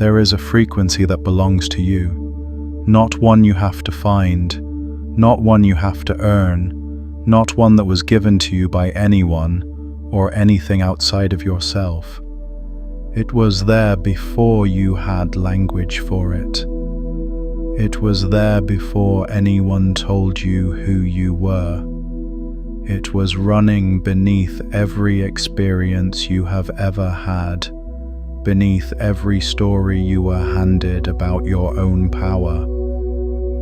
There is a frequency that belongs to you, not one you have to find, not one you have to earn, not one that was given to you by anyone or anything outside of yourself. It was there before you had language for it. It was there before anyone told you who you were. It was running beneath every experience you have ever had, beneath every story you were handed about your own power,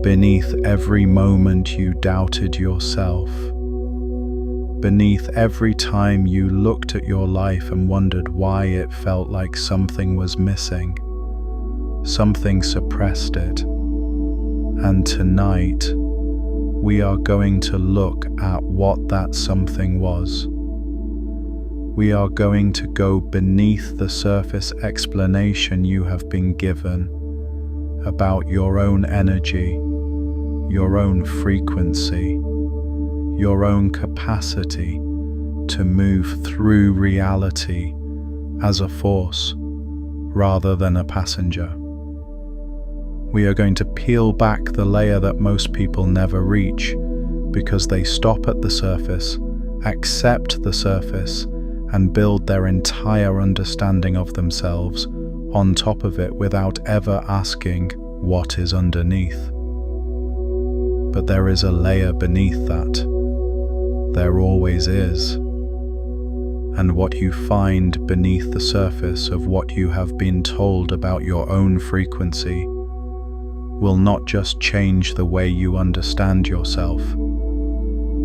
beneath every moment you doubted yourself, beneath every time you looked at your life and wondered why it felt like something was missing, something suppressed it. And tonight, we are going to look at what that something was. We are going to go beneath the surface explanation you have been given about your own energy, your own frequency, your own capacity to move through reality as a force rather than a passenger. We are going to peel back the layer that most people never reach because they stop at the surface, accept the surface, and build their entire understanding of themselves on top of it without ever asking what is underneath. But there is a layer beneath that. There always is. And what you find beneath the surface of what you have been told about your own frequency will not just change the way you understand yourself.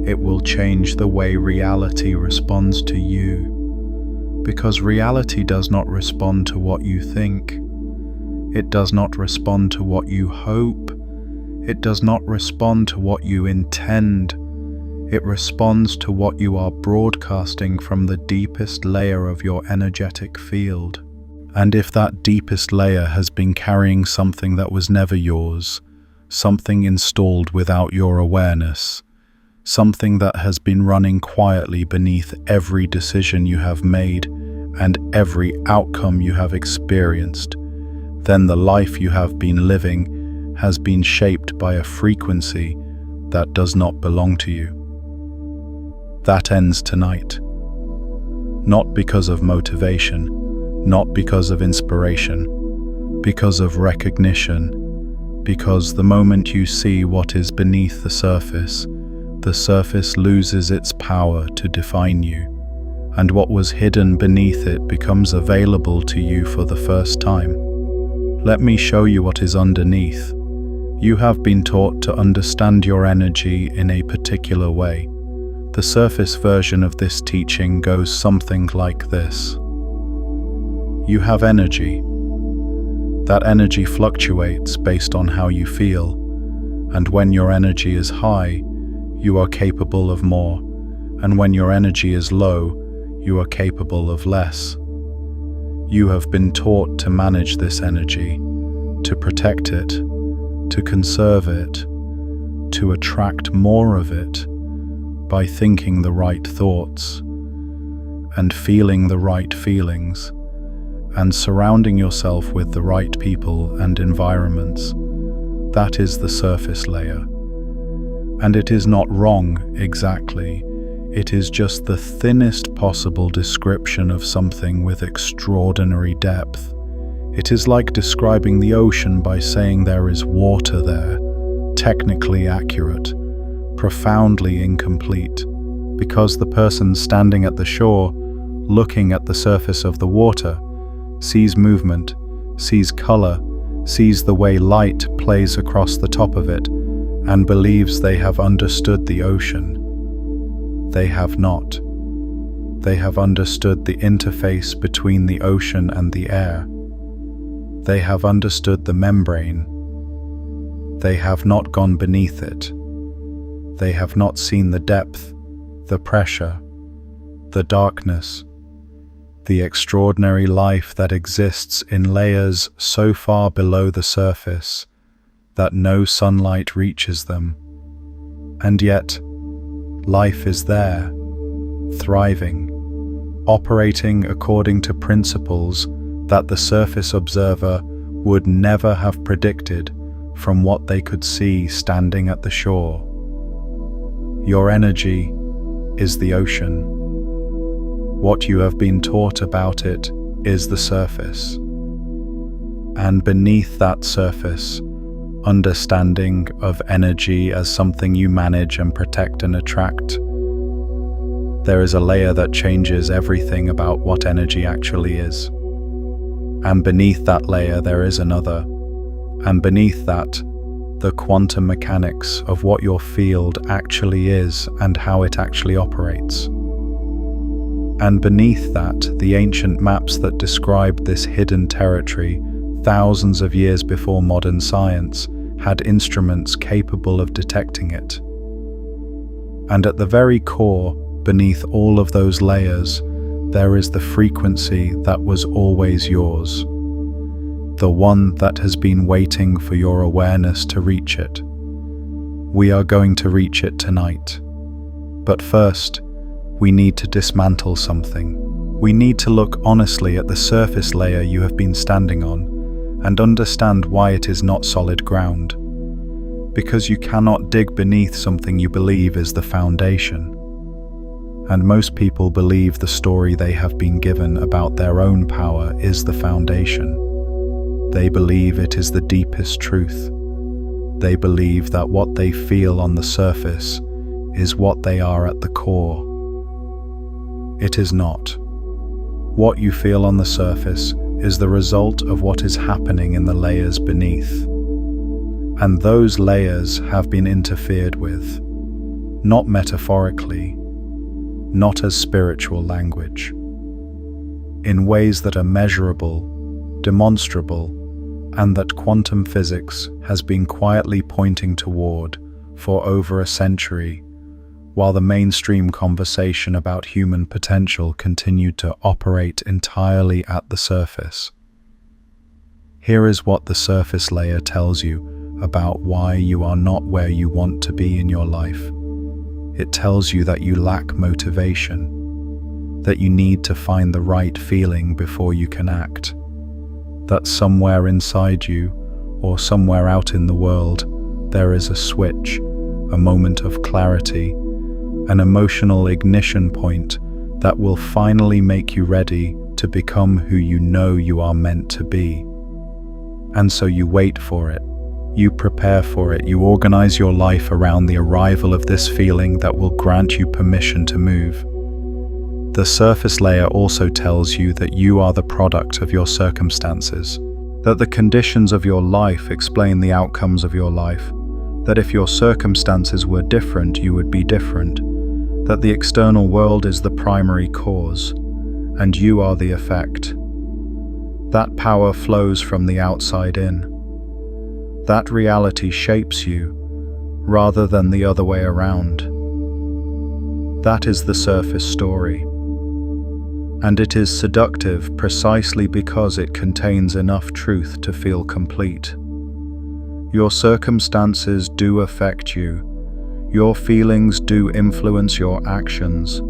It will change the way reality responds to you, because reality does not respond to what you think. It does not respond to what you hope. It does not respond to what you intend. It responds to what you are broadcasting from the deepest layer of your energetic field. And if that deepest layer has been carrying something that was never yours, something installed without your awareness, something that has been running quietly beneath every decision you have made and every outcome you have experienced, then the life you have been living has been shaped by a frequency that does not belong to you. That ends tonight. Not because of motivation, not because of inspiration, because of recognition, because the moment you see what is beneath the surface loses its power to define you, and what was hidden beneath it becomes available to you for the first time. Let me show you what is underneath. You have been taught to understand your energy in a particular way. The surface version of this teaching goes something like this. You have energy. That energy fluctuates based on how you feel, and when your energy is high, you are capable of more, and when your energy is low, you are capable of less. You have been taught to manage this energy, to protect it, to conserve it, to attract more of it by thinking the right thoughts and feeling the right feelings, and surrounding yourself with the right people and environments. That is the surface layer. And it is not wrong exactly. It is just the thinnest possible description of something with extraordinary depth. It is like describing the ocean by saying there is water there, technically accurate, profoundly incomplete, because the person standing at the shore, looking at the surface of the water, sees movement, sees color, sees the way light plays across the top of it, and believes they have understood the ocean. They have not. They have understood the interface between the ocean and the air. They have understood the membrane. They have not gone beneath it. They have not seen the depth, the pressure, the darkness, the extraordinary life that exists in layers so far below the surface that no sunlight reaches them. And yet, life is there, thriving, operating according to principles that the surface observer would never have predicted from what they could see standing at the shore. Your energy is the ocean. What you have been taught about it is the surface. And beneath that surface, understanding of energy as something you manage and protect and attract, there is a layer that changes everything about what energy actually is. And beneath that layer there is another. And beneath that, the quantum mechanics of what your field actually is and how it actually operates. And beneath that, the ancient maps that described this hidden territory thousands of years before modern science had instruments capable of detecting it. And at the very core, beneath all of those layers, there is the frequency that was always yours, the one that has been waiting for your awareness to reach it. We are going to reach it tonight. But first, we need to dismantle something. We need to look honestly at the surface layer you have been standing on and understand why it is not solid ground. Because you cannot dig beneath something you believe is the foundation. And most people believe the story they have been given about their own power is the foundation. They believe it is the deepest truth. They believe that what they feel on the surface is what they are at the core. It is not. What you feel on the surface is the result of what is happening in the layers beneath. And those layers have been interfered with, not metaphorically, not as spiritual language, in ways that are measurable, demonstrable, and that quantum physics has been quietly pointing toward for over a century, while the mainstream conversation about human potential continued to operate entirely at the surface. Here is what the surface layer tells you about why you are not where you want to be in your life. It tells you that you lack motivation, that you need to find the right feeling before you can act, that somewhere inside you or somewhere out in the world there is a switch, a moment of clarity, an emotional ignition point that will finally make you ready to become who you know you are meant to be. And so you wait for it. You prepare for it, you organize your life around the arrival of this feeling that will grant you permission to move. The surface layer also tells you that you are the product of your circumstances, that the conditions of your life explain the outcomes of your life, that if your circumstances were different, you would be different, that the external world is the primary cause, and you are the effect. That power flows from the outside in. That reality shapes you, rather than the other way around. That is the surface story. And it is seductive precisely because it contains enough truth to feel complete. Your circumstances do affect you. Your feelings do influence your actions.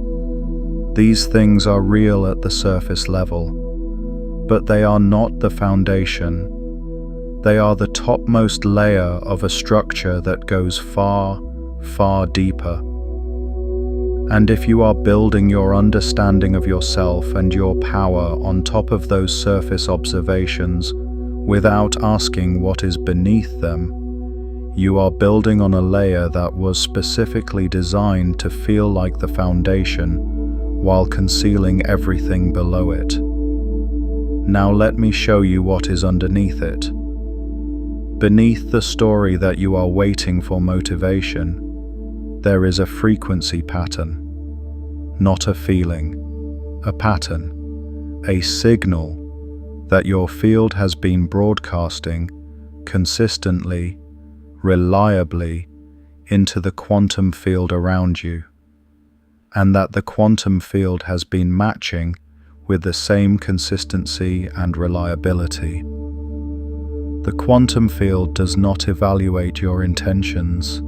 These things are real at the surface level, but they are not the foundation. They are the topmost layer of a structure that goes far, far deeper. And if you are building your understanding of yourself and your power on top of those surface observations without asking what is beneath them, you are building on a layer that was specifically designed to feel like the foundation while concealing everything below it. Now let me show you what is underneath it. Beneath the story that you are waiting for motivation, there is a frequency pattern, not a feeling, a pattern, a signal that your field has been broadcasting consistently, reliably into the quantum field around you, and that the quantum field has been matching with the same consistency and reliability. The quantum field does not evaluate your intentions.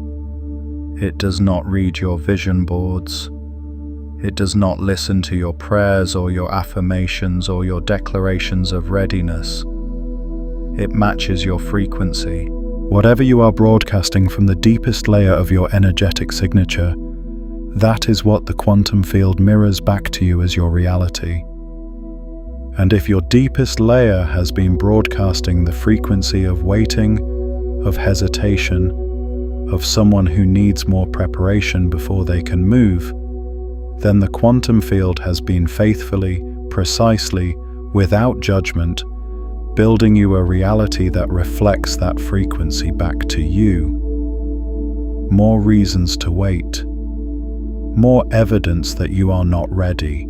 It does not read your vision boards. It does not listen to your prayers or your affirmations or your declarations of readiness. It matches your frequency. Whatever you are broadcasting from the deepest layer of your energetic signature, that is what the quantum field mirrors back to you as your reality. And if your deepest layer has been broadcasting the frequency of waiting, of hesitation, of someone who needs more preparation before they can move, then the quantum field has been faithfully, precisely, without judgment, building you a reality that reflects that frequency back to you. More reasons to wait. More evidence that you are not ready.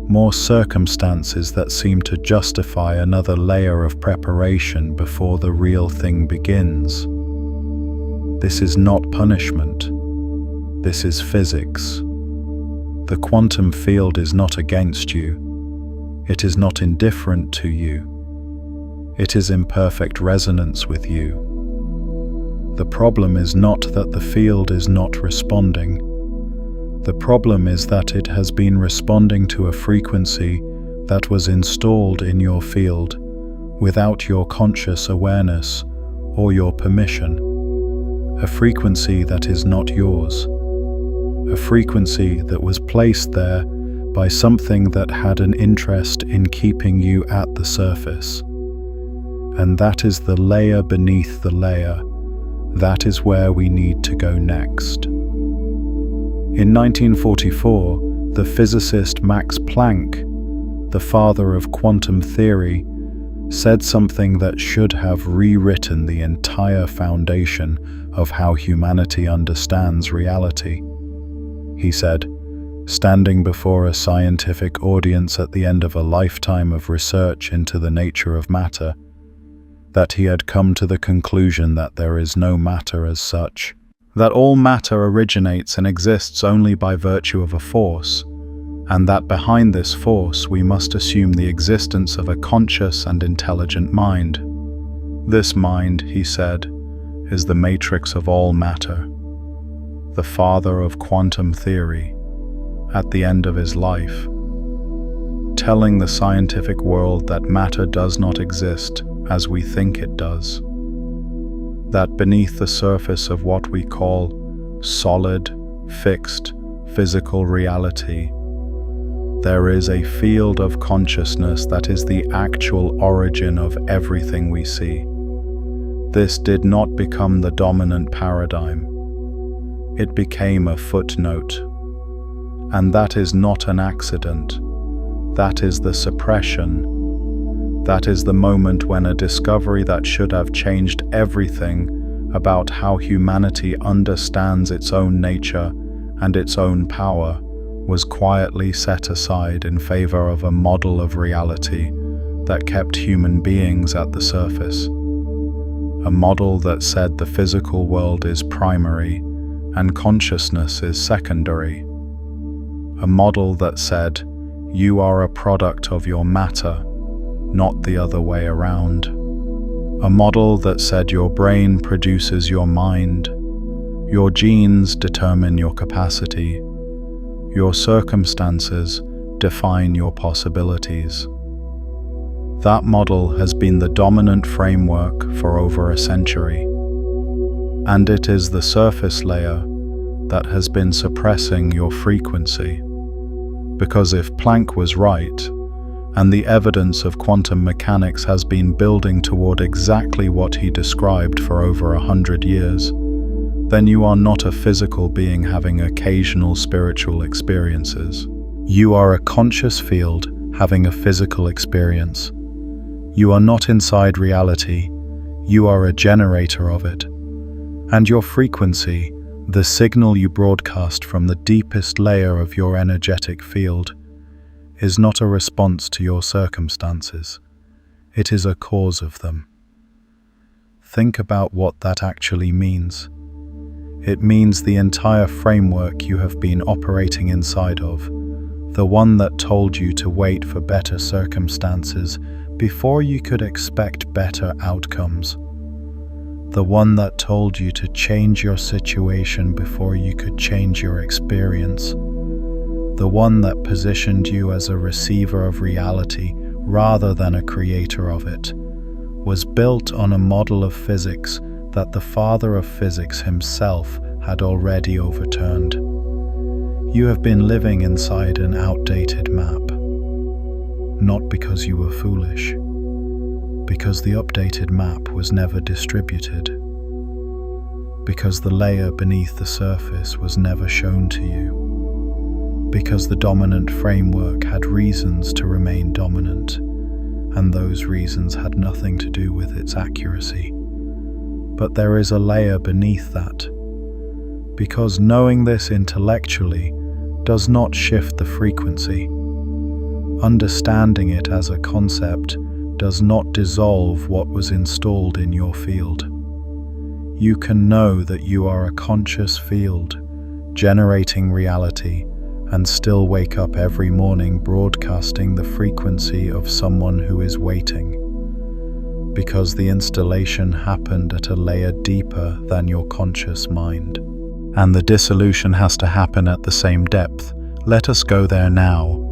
More circumstances that seem to justify another layer of preparation before the real thing begins. This is not punishment. This is physics. The quantum field is not against you. It is not indifferent to you. It is in perfect resonance with you. The problem is not that the field is not responding. The problem is that it has been responding to a frequency that was installed in your field without your conscious awareness or your permission. A frequency that is not yours. A frequency that was placed there by something that had an interest in keeping you at the surface. And that is the layer beneath the layer. That is where we need to go next. In 1944, the physicist Max Planck, the father of quantum theory, said something that should have rewritten the entire foundation of how humanity understands reality. He said, standing before a scientific audience at the end of a lifetime of research into the nature of matter, that he had come to the conclusion that there is no matter as such, that all matter originates and exists only by virtue of a force, and that behind this force we must assume the existence of a conscious and intelligent mind. This mind, he said, is the matrix of all matter. The father of quantum theory, at the end of his life, telling the scientific world that matter does not exist as we think it does, that beneath the surface of what we call solid, fixed, physical reality, there is a field of consciousness that is the actual origin of everything we see. This did not become the dominant paradigm. It became a footnote. And that is not an accident. That is the suppression. That is the moment when a discovery that should have changed everything about how humanity understands its own nature and its own power was quietly set aside in favor of a model of reality that kept human beings at the surface. A model that said the physical world is primary and consciousness is secondary. A model that said, you are a product of your matter, not the other way around. A model that said your brain produces your mind, your genes determine your capacity, your circumstances define your possibilities. That model has been the dominant framework for over a century, and it is the surface layer that has been suppressing your frequency. Because if Planck was right, and the evidence of quantum mechanics has been building toward exactly what he described for over 100 years, then you are not a physical being having occasional spiritual experiences. You are a conscious field having a physical experience. You are not inside reality, you are a generator of it. And your frequency, the signal you broadcast from the deepest layer of your energetic field, is not a response to your circumstances. It is a cause of them. Think about what that actually means. It means the entire framework you have been operating inside of, the one that told you to wait for better circumstances before you could expect better outcomes, the one that told you to change your situation before you could change your experience, the one that positioned you as a receiver of reality rather than a creator of it, was built on a model of physics that the father of physics himself had already overturned. You have been living inside an outdated map, not because you were foolish, because the updated map was never distributed, because the layer beneath the surface was never shown to you, because the dominant framework had reasons to remain dominant, and those reasons had nothing to do with its accuracy. But there is a layer beneath that, because knowing this intellectually does not shift the frequency. Understanding it as a concept does not dissolve what was installed in your field. You can know that you are a conscious field, generating reality, and still wake up every morning broadcasting the frequency of someone who is waiting, because the installation happened at a layer deeper than your conscious mind. And the dissolution has to happen at the same depth. Let us go there now.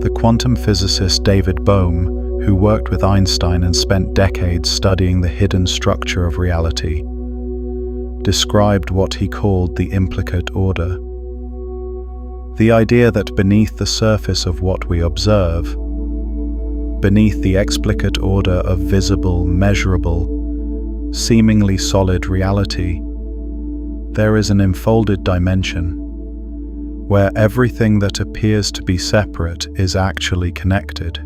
The quantum physicist David Bohm, who worked with Einstein and spent decades studying the hidden structure of reality, described what he called the implicate order. The idea that beneath the surface of what we observe, beneath the explicate order of visible, measurable, seemingly solid reality, there is an enfolded dimension where everything that appears to be separate is actually connected,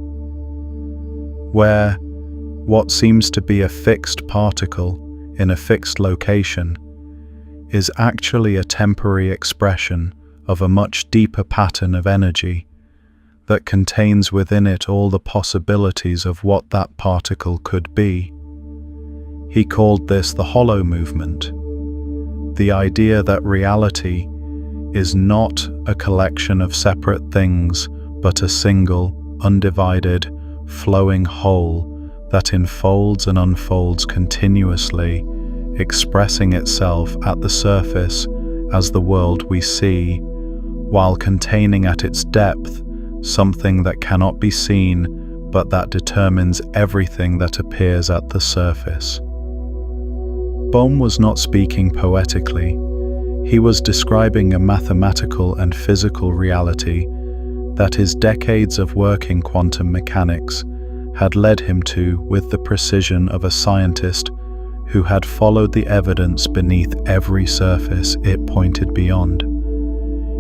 where what seems to be a fixed particle in a fixed location is actually a temporary expression of a much deeper pattern of energy that contains within it all the possibilities of what that particle could be. He called this the hollow movement, the idea that reality is not a collection of separate things, but a single, undivided, flowing whole that enfolds and unfolds continuously, expressing itself at the surface as the world we see, while containing at its depth something that cannot be seen, but that determines everything that appears at the surface. Bohm was not speaking poetically. He was describing a mathematical and physical reality that his decades of work in quantum mechanics had led him to with the precision of a scientist who had followed the evidence beneath every surface it pointed beyond.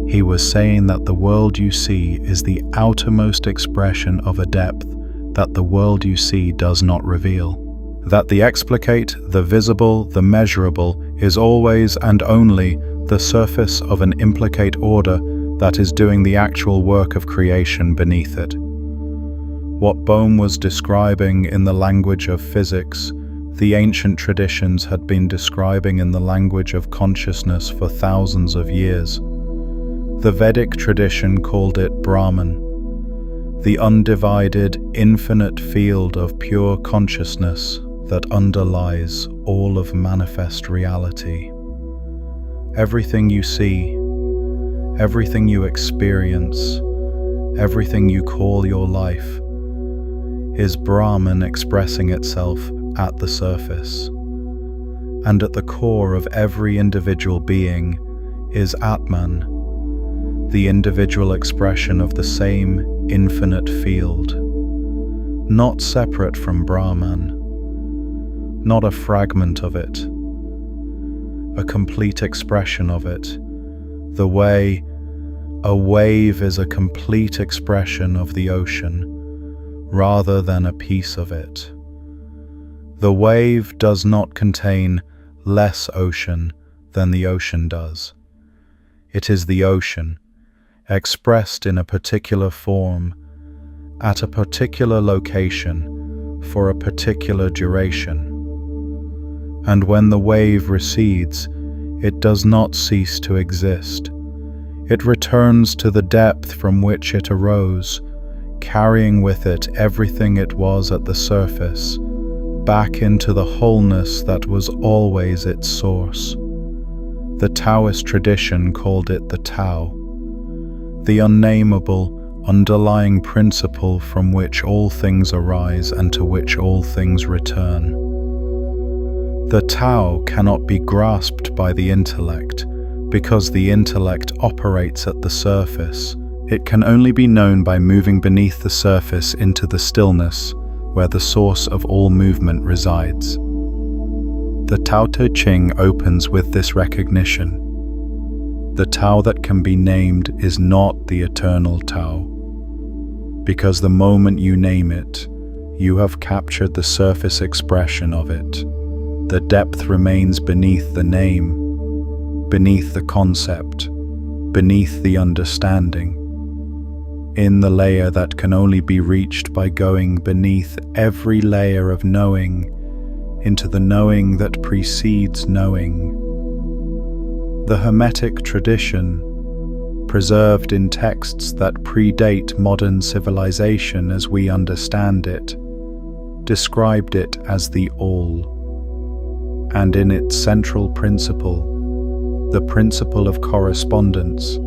He was saying that the world you see is the outermost expression of a depth that the world you see does not reveal. That the explicate, the visible, the measurable is always and only the surface of an implicate order that is doing the actual work of creation beneath it. What Bohm was describing in the language of physics, the ancient traditions had been describing in the language of consciousness for thousands of years. The Vedic tradition called it Brahman, the undivided, infinite field of pure consciousness that underlies all of manifest reality. Everything you see, everything you experience, everything you call your life, is Brahman expressing itself at the surface. And at the core of every individual being is Atman, the individual expression of the same infinite field, not separate from Brahman, not a fragment of it, a complete expression of it, the way a wave is a complete expression of the ocean, rather than a piece of it. The wave does not contain less ocean than the ocean does. It is the ocean, expressed in a particular form, at a particular location, for a particular duration. And when the wave recedes, it does not cease to exist. It returns to the depth from which it arose, carrying with it everything it was at the surface, back into the wholeness that was always its source. The Taoist tradition called it the Tao, the unnameable, underlying principle from which all things arise and to which all things return. The Tao cannot be grasped by the intellect, because the intellect operates at the surface. It can only be known by moving beneath the surface into the stillness, where the source of all movement resides. The Tao Te Ching opens with this recognition. The Tao that can be named is not the eternal Tao, because the moment you name it, you have captured the surface expression of it. The depth remains beneath the name, beneath the concept, beneath the understanding, in the layer that can only be reached by going beneath every layer of knowing into the knowing that precedes knowing. The Hermetic tradition, preserved in texts that predate modern civilization as we understand it, described it as the All, and in its central principle, the principle of correspondence,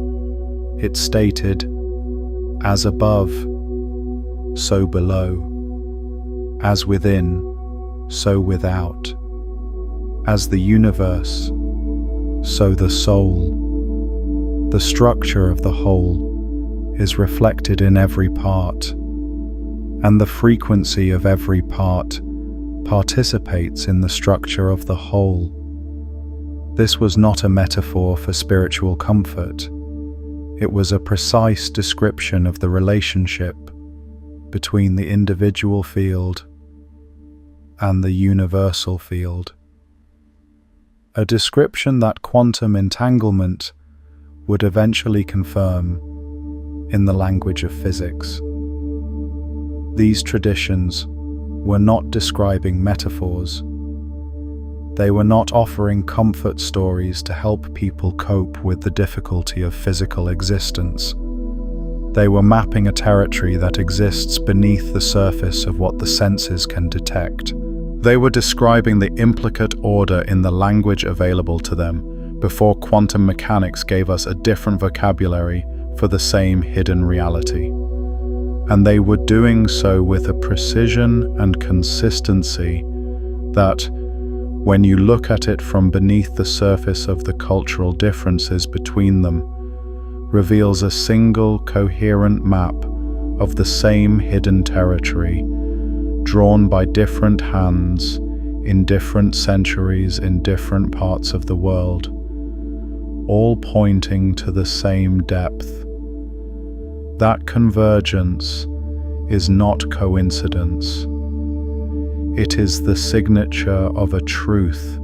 it stated, "As above, so below, as within, so without, as the universe, so the soul. The structure of the whole is reflected in every part, and the frequency of every part participates in the structure of the whole." This was not a metaphor for spiritual comfort. It was a precise description of the relationship between the individual field and the universal field. A description that quantum entanglement would eventually confirm in the language of physics. These traditions were not describing metaphors. They were not offering comfort stories to help people cope with the difficulty of physical existence. They were mapping a territory that exists beneath the surface of what the senses can detect. They were describing the implicate order in the language available to them before quantum mechanics gave us a different vocabulary for the same hidden reality. And they were doing so with a precision and consistency that, when you look at it from beneath the surface of the cultural differences between them, reveals a single coherent map of the same hidden territory, drawn by different hands in different centuries in different parts of the world, all pointing to the same depth. That convergence is not coincidence. It is the signature of a truth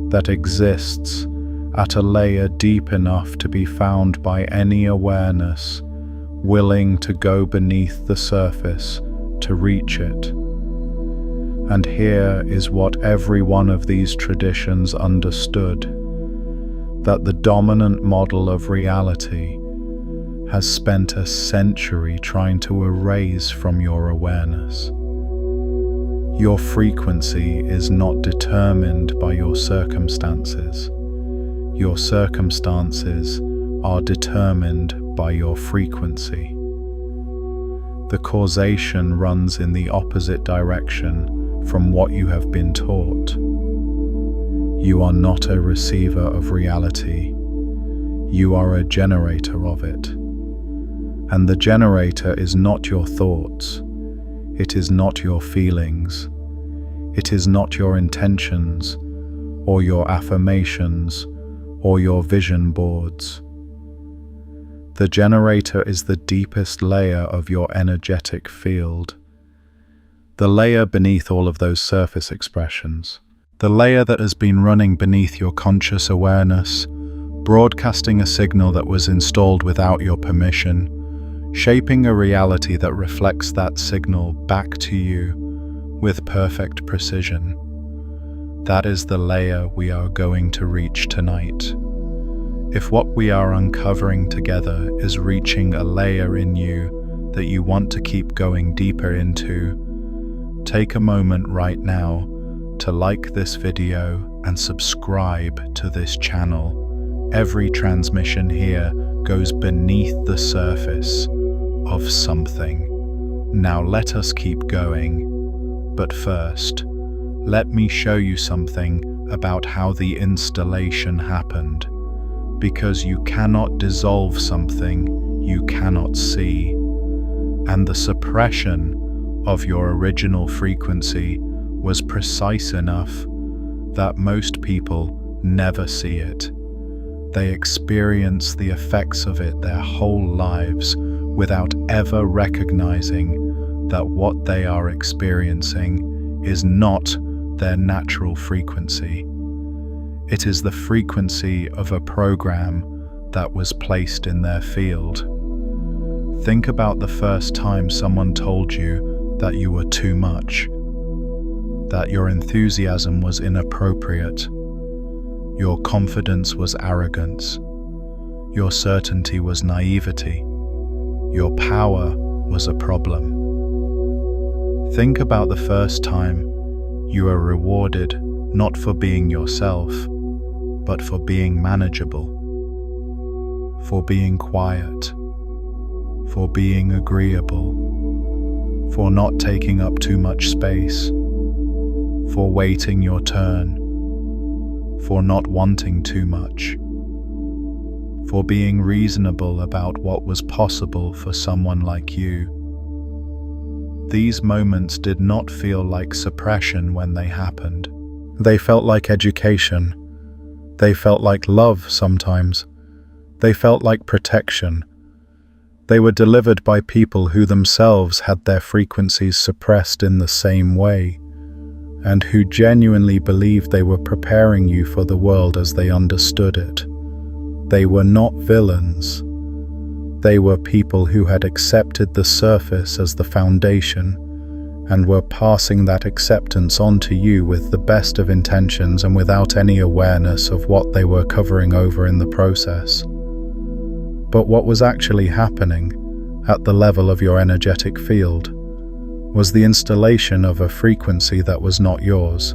that exists at a layer deep enough to be found by any awareness willing to go beneath the surface to reach it. And here is what every one of these traditions understood: that the dominant model of reality has spent a century trying to erase from your awareness. Your frequency is not determined by your circumstances. Your circumstances are determined by your frequency. The causation runs in the opposite direction from what you have been taught. You are not a receiver of reality. You are a generator of it. And the generator is not your thoughts. It is not your feelings. It is not your intentions, or your affirmations, or your vision boards. The generator is the deepest layer of your energetic field, the layer beneath all of those surface expressions, the layer that has been running beneath your conscious awareness, broadcasting a signal that was installed without your permission, shaping a reality that reflects that signal back to you with perfect precision. That is the layer we are going to reach tonight. If what we are uncovering together is reaching a layer in you that you want to keep going deeper into, take a moment right now to like this video and subscribe to this channel. Every transmission here goes beneath the surface, of something. Now let us keep going. But first, let me show you something about how the installation happened. Because you cannot dissolve something you cannot see. And the suppression of your original frequency was precise enough that most people never see it. They experience the effects of it their whole lives without ever recognizing that what they are experiencing is not their natural frequency. It is the frequency of a program that was placed in their field. Think about the first time someone told you that you were too much, that your enthusiasm was inappropriate, your confidence was arrogance, your certainty was naivety, your power was a problem. Think about the first time you were rewarded not for being yourself, but for being manageable, for being quiet, for being agreeable, for not taking up too much space, for waiting your turn, for not wanting too much, for being reasonable about what was possible for someone like you. These moments did not feel like suppression when they happened. They felt like education. They felt like love sometimes. They felt like protection. They were delivered by people who themselves had their frequencies suppressed in the same way, and who genuinely believed they were preparing you for the world as they understood it. They were not villains. They were people who had accepted the surface as the foundation and were passing that acceptance on to you with the best of intentions and without any awareness of what they were covering over in the process. But what was actually happening at the level of your energetic field was the installation of a frequency that was not yours,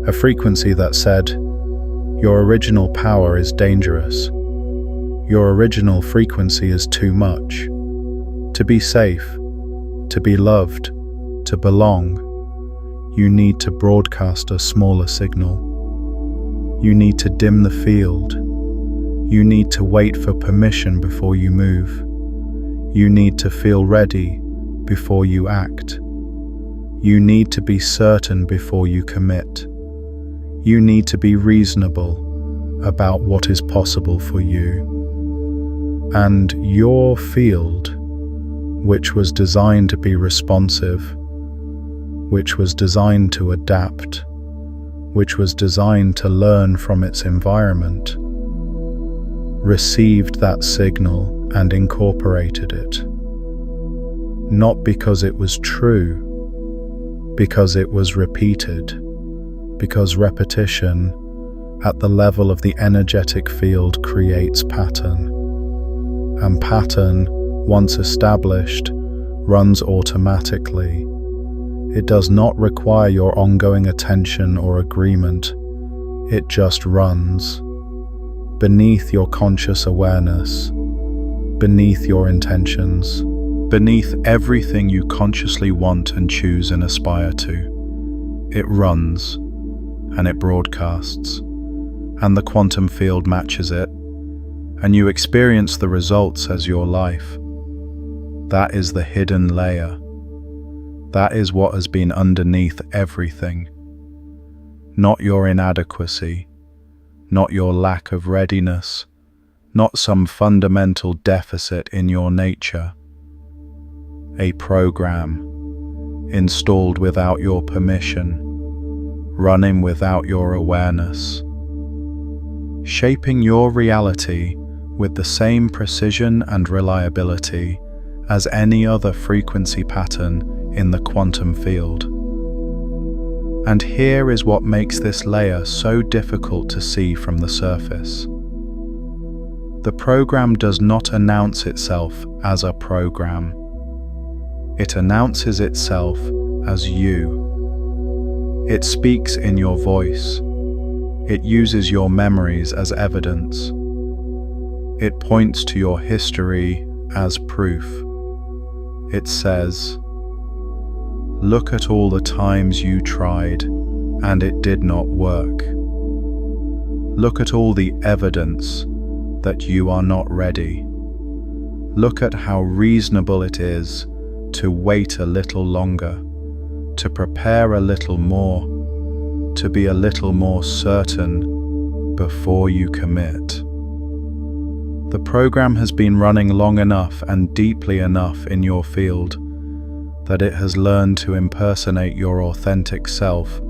a frequency that said, "Your original power is dangerous. Your original frequency is too much. To be safe, to be loved, to belong, you need to broadcast a smaller signal. You need to dim the field. You need to wait for permission before you move. You need to feel ready before you act. You need to be certain before you commit. You need to be reasonable about what is possible for you. And your field, which was designed to be responsive, which was designed to adapt, which was designed to learn from its environment, received that signal and incorporated it. Not because it was true, because it was repeated, because repetition at the level of the energetic field creates pattern. And pattern, once established, runs automatically. It does not require your ongoing attention or agreement. It just runs. Beneath your conscious awareness, beneath your intentions, beneath everything you consciously want and choose and aspire to. It runs, and it broadcasts, and the quantum field matches it, and you experience the results as your life. That is the hidden layer. That is what has been underneath everything. Not your inadequacy, not your lack of readiness, not some fundamental deficit in your nature. A program, installed without your permission, running without your awareness, shaping your reality with the same precision and reliability as any other frequency pattern in the quantum field. And here is what makes this layer so difficult to see from the surface. The program does not announce itself as a program. It announces itself as you. It speaks in your voice. It uses your memories as evidence. It points to your history as proof. It says, "Look at all the times you tried and it did not work. Look at all the evidence that you are not ready. Look at how reasonable it is to wait a little longer, to prepare a little more, to be a little more certain before you commit." The program has been running long enough and deeply enough in your field that it has learned to impersonate your authentic self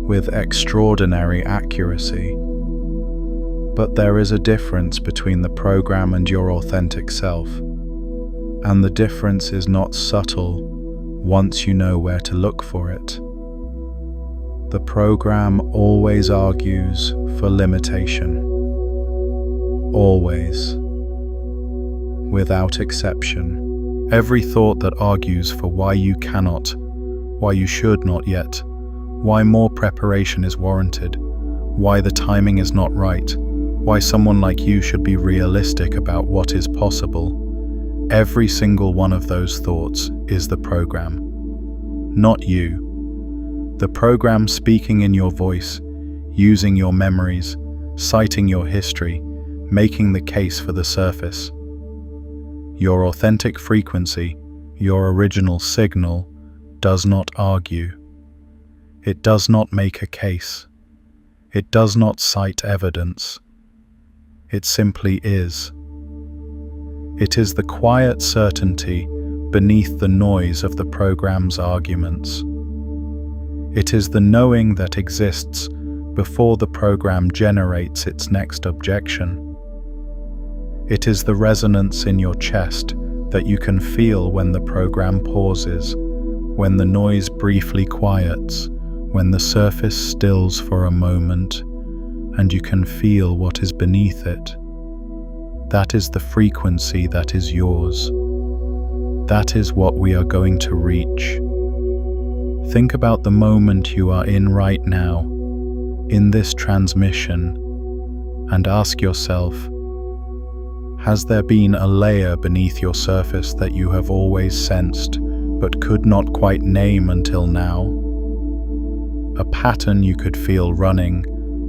with extraordinary accuracy. But there is a difference between the program and your authentic self, and the difference is not subtle once you know where to look for it. The program always argues for limitation. Always. Without exception. Every thought that argues for why you cannot, why you should not yet, why more preparation is warranted, why the timing is not right, why someone like you should be realistic about what is possible, every single one of those thoughts is the program, not you. The program speaking in your voice, using your memories, citing your history, making the case for the surface. Your authentic frequency, your original signal, does not argue. It does not make a case. It does not cite evidence. It simply is. It is the quiet certainty beneath the noise of the program's arguments. It is the knowing that exists before the program generates its next objection. It is the resonance in your chest that you can feel when the program pauses, when the noise briefly quiets, when the surface stills for a moment, and you can feel what is beneath it. That is the frequency that is yours. That is what we are going to reach. Think about the moment you are in right now, in this transmission, and ask yourself, has there been a layer beneath your surface that you have always sensed but could not quite name until now? A pattern you could feel running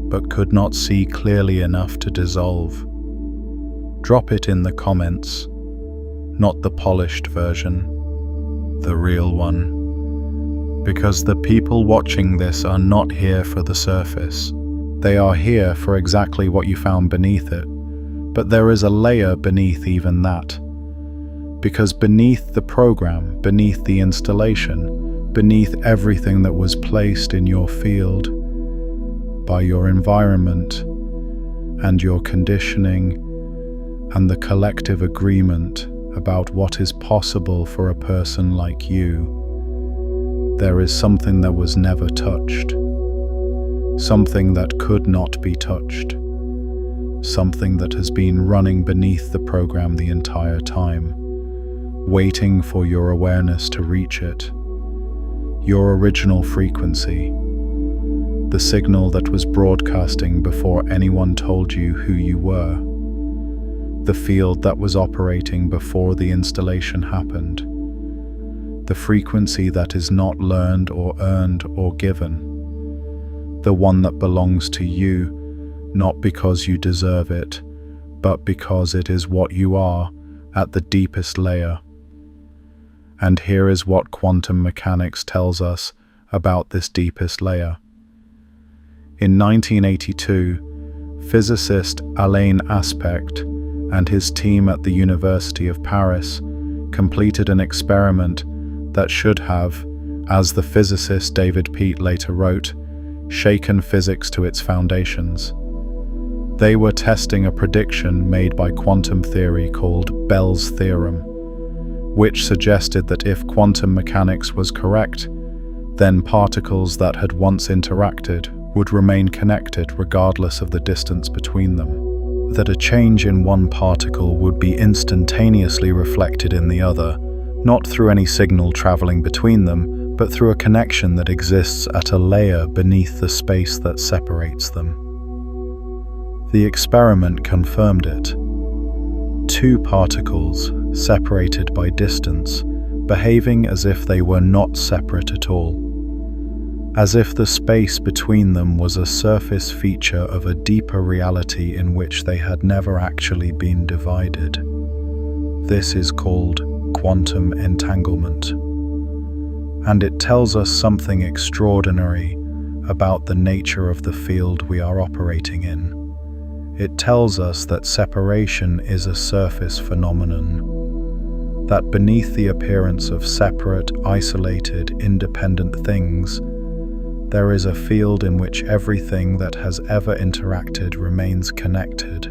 but could not see clearly enough to dissolve? Drop it in the comments, not the polished version, the real one. Because the people watching this are not here for the surface. They are here for exactly what you found beneath it. But there is a layer beneath even that. Because beneath the program, beneath the installation, beneath everything that was placed in your field, by your environment and your conditioning and the collective agreement about what is possible for a person like you, there is something that was never touched, something that could not be touched, something that has been running beneath the program the entire time, waiting for your awareness to reach it. Your original frequency, the signal that was broadcasting before anyone told you who you were, the field that was operating before the installation happened, the frequency that is not learned or earned or given, the one that belongs to you, not because you deserve it, but because it is what you are at the deepest layer. And here is what quantum mechanics tells us about this deepest layer. In 1982, physicist Alain Aspect and his team at the University of Paris completed an experiment that should have, as the physicist David Peat later wrote, shaken physics to its foundations. They were testing a prediction made by quantum theory called Bell's theorem, which suggested that if quantum mechanics was correct, then particles that had once interacted would remain connected regardless of the distance between them, that a change in one particle would be instantaneously reflected in the other, not through any signal traveling between them, but through a connection that exists at a layer beneath the space that separates them. The experiment confirmed it. Two particles, separated by distance, behaving as if they were not separate at all, as if the space between them was a surface feature of a deeper reality in which they had never actually been divided. This is called quantum entanglement, and it tells us something extraordinary about the nature of the field we are operating in. It tells us that separation is a surface phenomenon, that beneath the appearance of separate, isolated, independent things, there is a field in which everything that has ever interacted remains connected,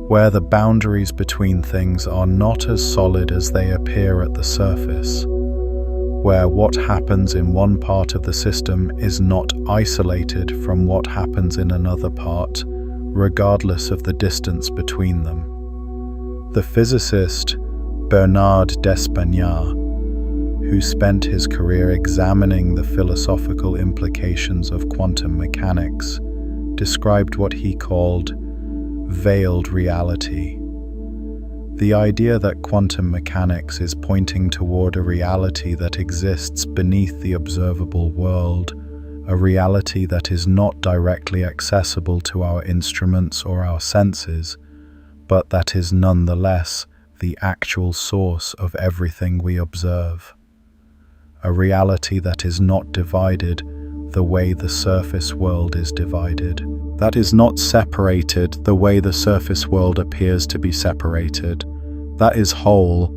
where the boundaries between things are not as solid as they appear at the surface, where what happens in one part of the system is not isolated from what happens in another part, regardless of the distance between them. The physicist Bernard d'Espagnat, who spent his career examining the philosophical implications of quantum mechanics, described what he called veiled reality. The idea that quantum mechanics is pointing toward a reality that exists beneath the observable world, a reality that is not directly accessible to our instruments or our senses, but that is nonetheless the actual source of everything we observe. A reality that is not divided the way the surface world is divided, that is not separated the way the surface world appears to be separated, that is whole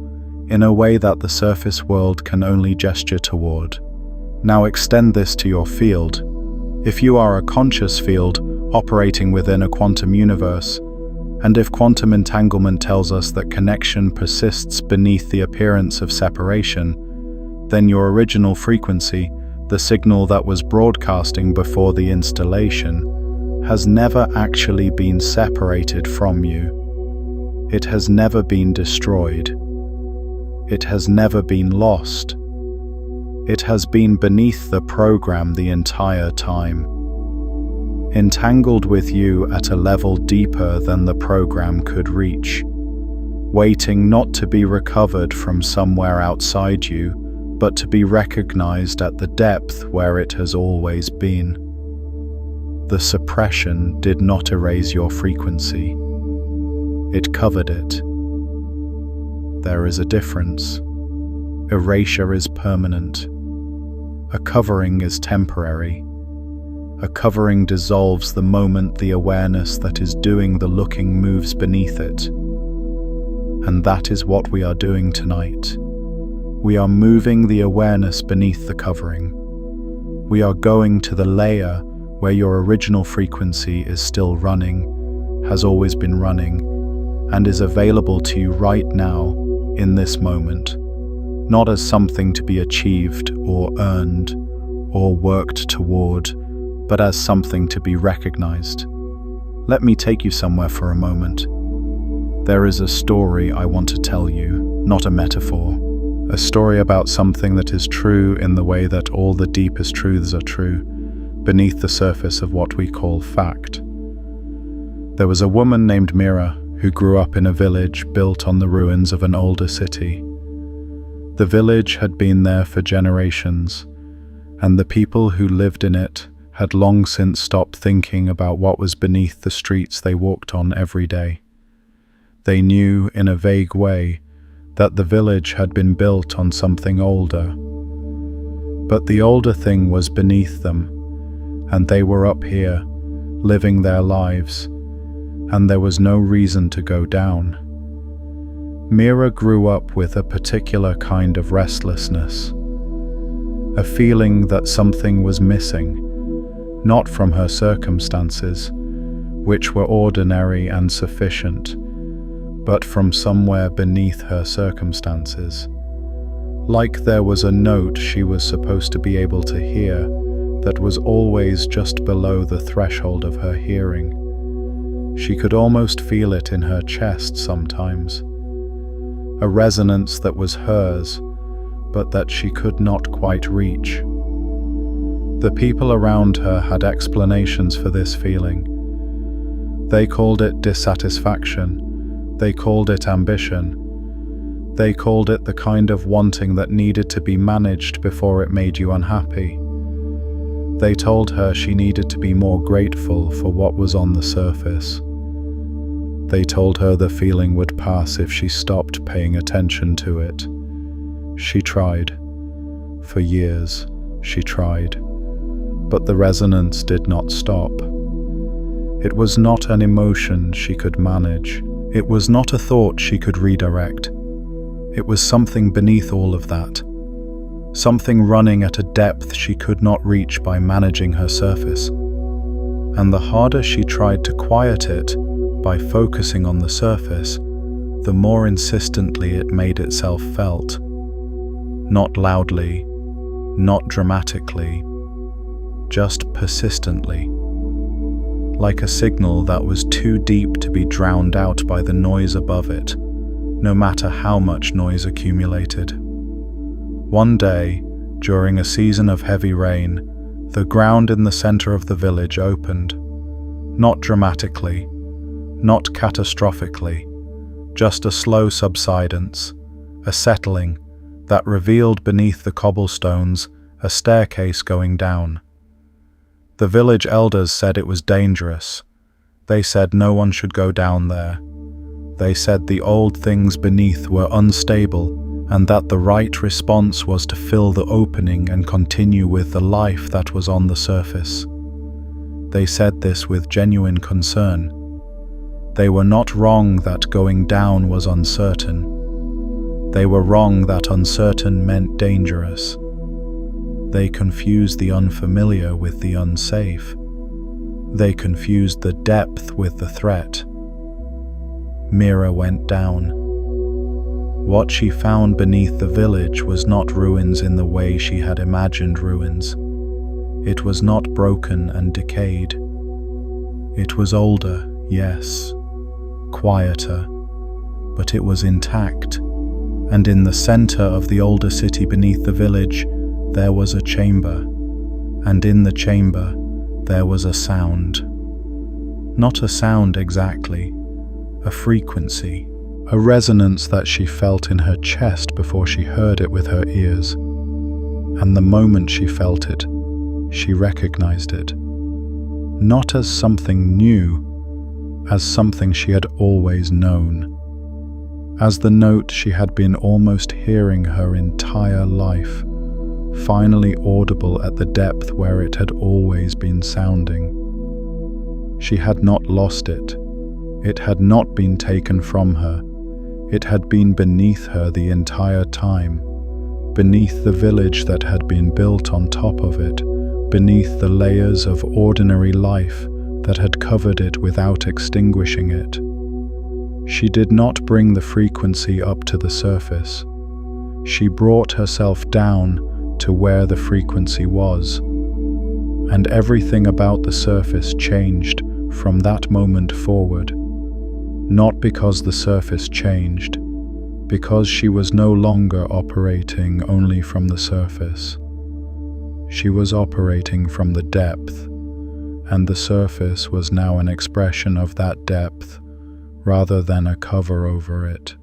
in a way that the surface world can only gesture toward. Now extend this to your field. If you are a conscious field operating within a quantum universe, and if quantum entanglement tells us that connection persists beneath the appearance of separation, then your original frequency, the signal that was broadcasting before the installation, has never actually been separated from you. It has never been destroyed. It has never been lost. It has been beneath the program the entire time, entangled with you at a level deeper than the program could reach, waiting not to be recovered from somewhere outside you, but to be recognized at the depth where it has always been. The suppression did not erase your frequency. It covered it. There is a difference. Erasure is permanent. A covering is temporary. A covering dissolves the moment the awareness that is doing the looking moves beneath it. And that is what we are doing tonight. We are moving the awareness beneath the covering. We are going to the layer where your original frequency is still running, has always been running, and is available to you right now, in this moment, not as something to be achieved or earned or worked toward, but as something to be recognized. Let me take you somewhere for a moment. There is a story I want to tell you, not a metaphor. A story about something that is true in the way that all the deepest truths are true, beneath the surface of what we call fact. There was a woman named Mira who grew up in a village built on the ruins of an older city. The village had been there for generations, and the people who lived in it had long since stopped thinking about what was beneath the streets they walked on every day. They knew, in a vague way, that the village had been built on something older. But the older thing was beneath them, and they were up here, living their lives, and there was no reason to go down. Mira grew up with a particular kind of restlessness, a feeling that something was missing, not from her circumstances, which were ordinary and sufficient, but from somewhere beneath her circumstances. Like there was a note she was supposed to be able to hear that was always just below the threshold of her hearing. She could almost feel it in her chest sometimes. A resonance that was hers, but that she could not quite reach. The people around her had explanations for this feeling. They called it dissatisfaction. They called it ambition. They called it the kind of wanting that needed to be managed before it made you unhappy. They told her she needed to be more grateful for what was on the surface. They told her the feeling would pass if she stopped paying attention to it. She tried. For years, she tried. But the resonance did not stop. It was not an emotion she could manage. It was not a thought she could redirect. It was something beneath all of that. Something running at a depth she could not reach by managing her surface. And the harder she tried to quiet it by focusing on the surface, the more insistently it made itself felt. Not loudly, not dramatically, just persistently. Like a signal that was too deep to be drowned out by the noise above it, no matter how much noise accumulated. One day, during a season of heavy rain, the ground in the center of the village opened. Not dramatically, not catastrophically, just a slow subsidence, a settling that revealed beneath the cobblestones a staircase going down. The village elders said it was dangerous. They said no one should go down there. They said the old things beneath were unstable and that the right response was to fill the opening and continue with the life that was on the surface. They said this with genuine concern. They were not wrong that going down was uncertain. They were wrong that uncertain meant dangerous. They confused the unfamiliar with the unsafe. They confused the depth with the threat. Mira went down. What she found beneath the village was not ruins in the way she had imagined ruins. It was not broken and decayed. It was older, yes, quieter, but it was intact. And in the center of the older city beneath the village, there was a chamber. And in the chamber, there was a sound. Not a sound exactly, a frequency. A resonance that she felt in her chest before she heard it with her ears. And the moment she felt it, she recognized it. Not as something new, as something she had always known. As the note she had been almost hearing her entire life, finally audible at the depth where it had always been sounding. She had not lost it. It had not been taken from her. It had been beneath her the entire time, beneath the village that had been built on top of it, beneath the layers of ordinary life that had covered it without extinguishing it. She did not bring the frequency up to the surface. She brought herself down to where the frequency was. And everything about the surface changed from that moment forward. Not because the surface changed, because she was no longer operating only from the surface. She was operating from the depth, and the surface was now an expression of that depth, rather than a cover over it.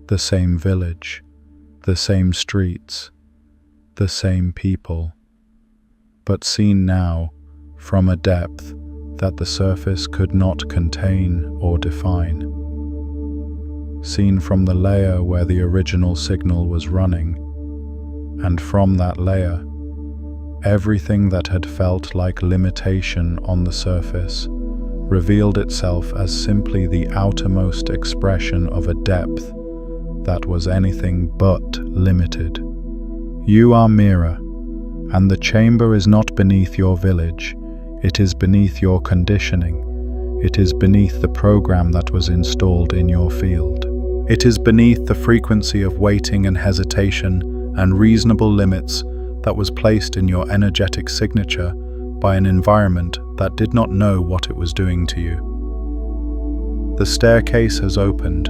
The same village, the same streets, the same people, but seen now from a depth that the surface could not contain or define. Seen from the layer where the original signal was running, and from that layer, everything that had felt like limitation on the surface revealed itself as simply the outermost expression of a depth that was anything but limited. You are Mira, and the chamber is not beneath your village. It is beneath your conditioning. It is beneath the program that was installed in your field. It is beneath the frequency of waiting and hesitation and reasonable limits that was placed in your energetic signature by an environment that did not know what it was doing to you. The staircase has opened.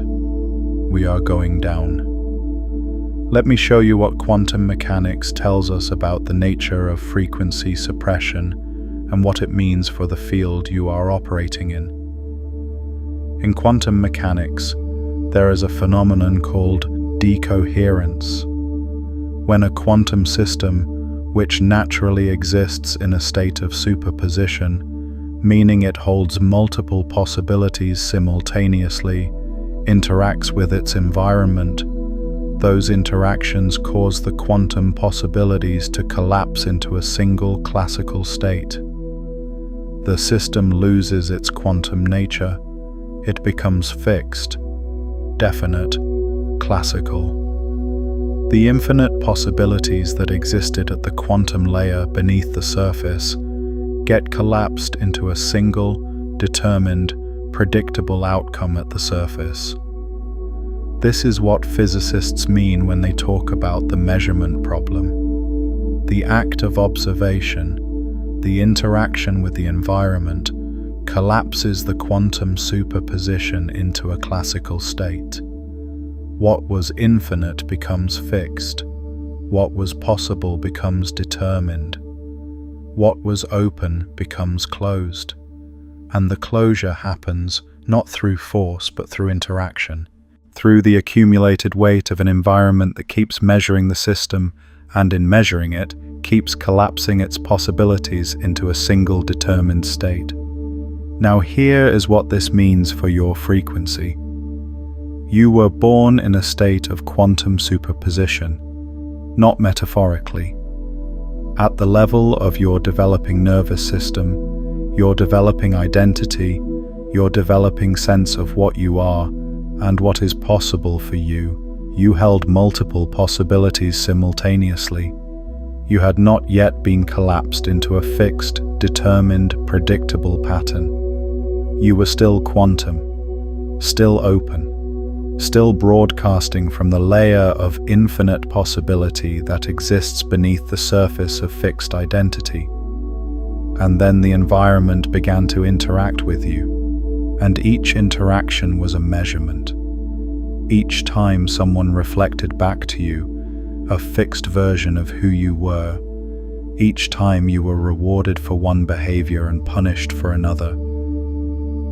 We are going down. Let me show you what quantum mechanics tells us about the nature of frequency suppression and what it means for the field you are operating in. In quantum mechanics, there is a phenomenon called decoherence. When a quantum system, which naturally exists in a state of superposition, meaning it holds multiple possibilities simultaneously, interacts with its environment, those interactions cause the quantum possibilities to collapse into a single classical state. The system loses its quantum nature. It becomes fixed, definite, classical. The infinite possibilities that existed at the quantum layer beneath the surface get collapsed into a single, determined, predictable outcome at the surface. This is what physicists mean when they talk about the measurement problem. The act of observation, the interaction with the environment, collapses the quantum superposition into a classical state. What was infinite becomes fixed. What was possible becomes determined. What was open becomes closed. And the closure happens not through force but through interaction, through the accumulated weight of an environment that keeps measuring the system and, in measuring it, keeps collapsing its possibilities into a single determined state. Now here is what this means for your frequency. You were born in a state of quantum superposition, not metaphorically. At the level of your developing nervous system, your developing identity, your developing sense of what you are and what is possible for you, you held multiple possibilities simultaneously. You had not yet been collapsed into a fixed, determined, predictable pattern. You were still quantum, still open, still broadcasting from the layer of infinite possibility that exists beneath the surface of fixed identity. And then the environment began to interact with you, and each interaction was a measurement. Each time someone reflected back to you a fixed version of who you were. Each time you were rewarded for one behavior and punished for another.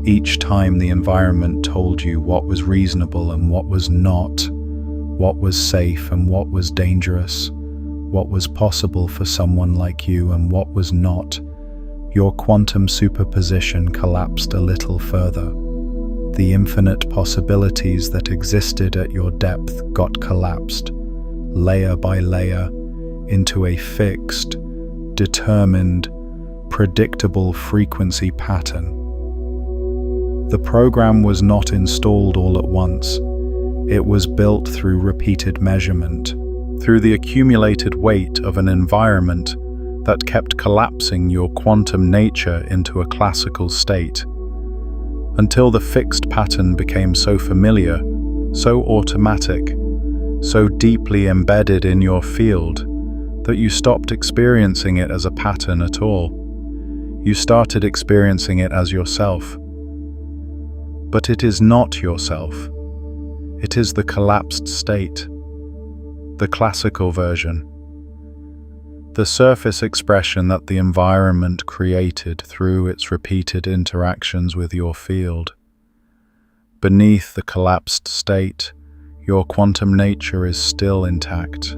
Each time the environment told you what was reasonable and what was not, what was safe and what was dangerous, what was possible for someone like you and what was not, your quantum superposition collapsed a little further. The infinite possibilities that existed at your depth got collapsed, layer by layer, into a fixed, determined, predictable frequency pattern. The program was not installed all at once. It was built through repeated measurement, through the accumulated weight of an environment that kept collapsing your quantum nature into a classical state, until the fixed pattern became so familiar, so automatic, so deeply embedded in your field that you stopped experiencing it as a pattern at all. You started experiencing it as yourself. But it is not yourself. It is the collapsed state, the classical version, the surface expression that the environment created through its repeated interactions with your field. Beneath the collapsed state, your quantum nature is still intact.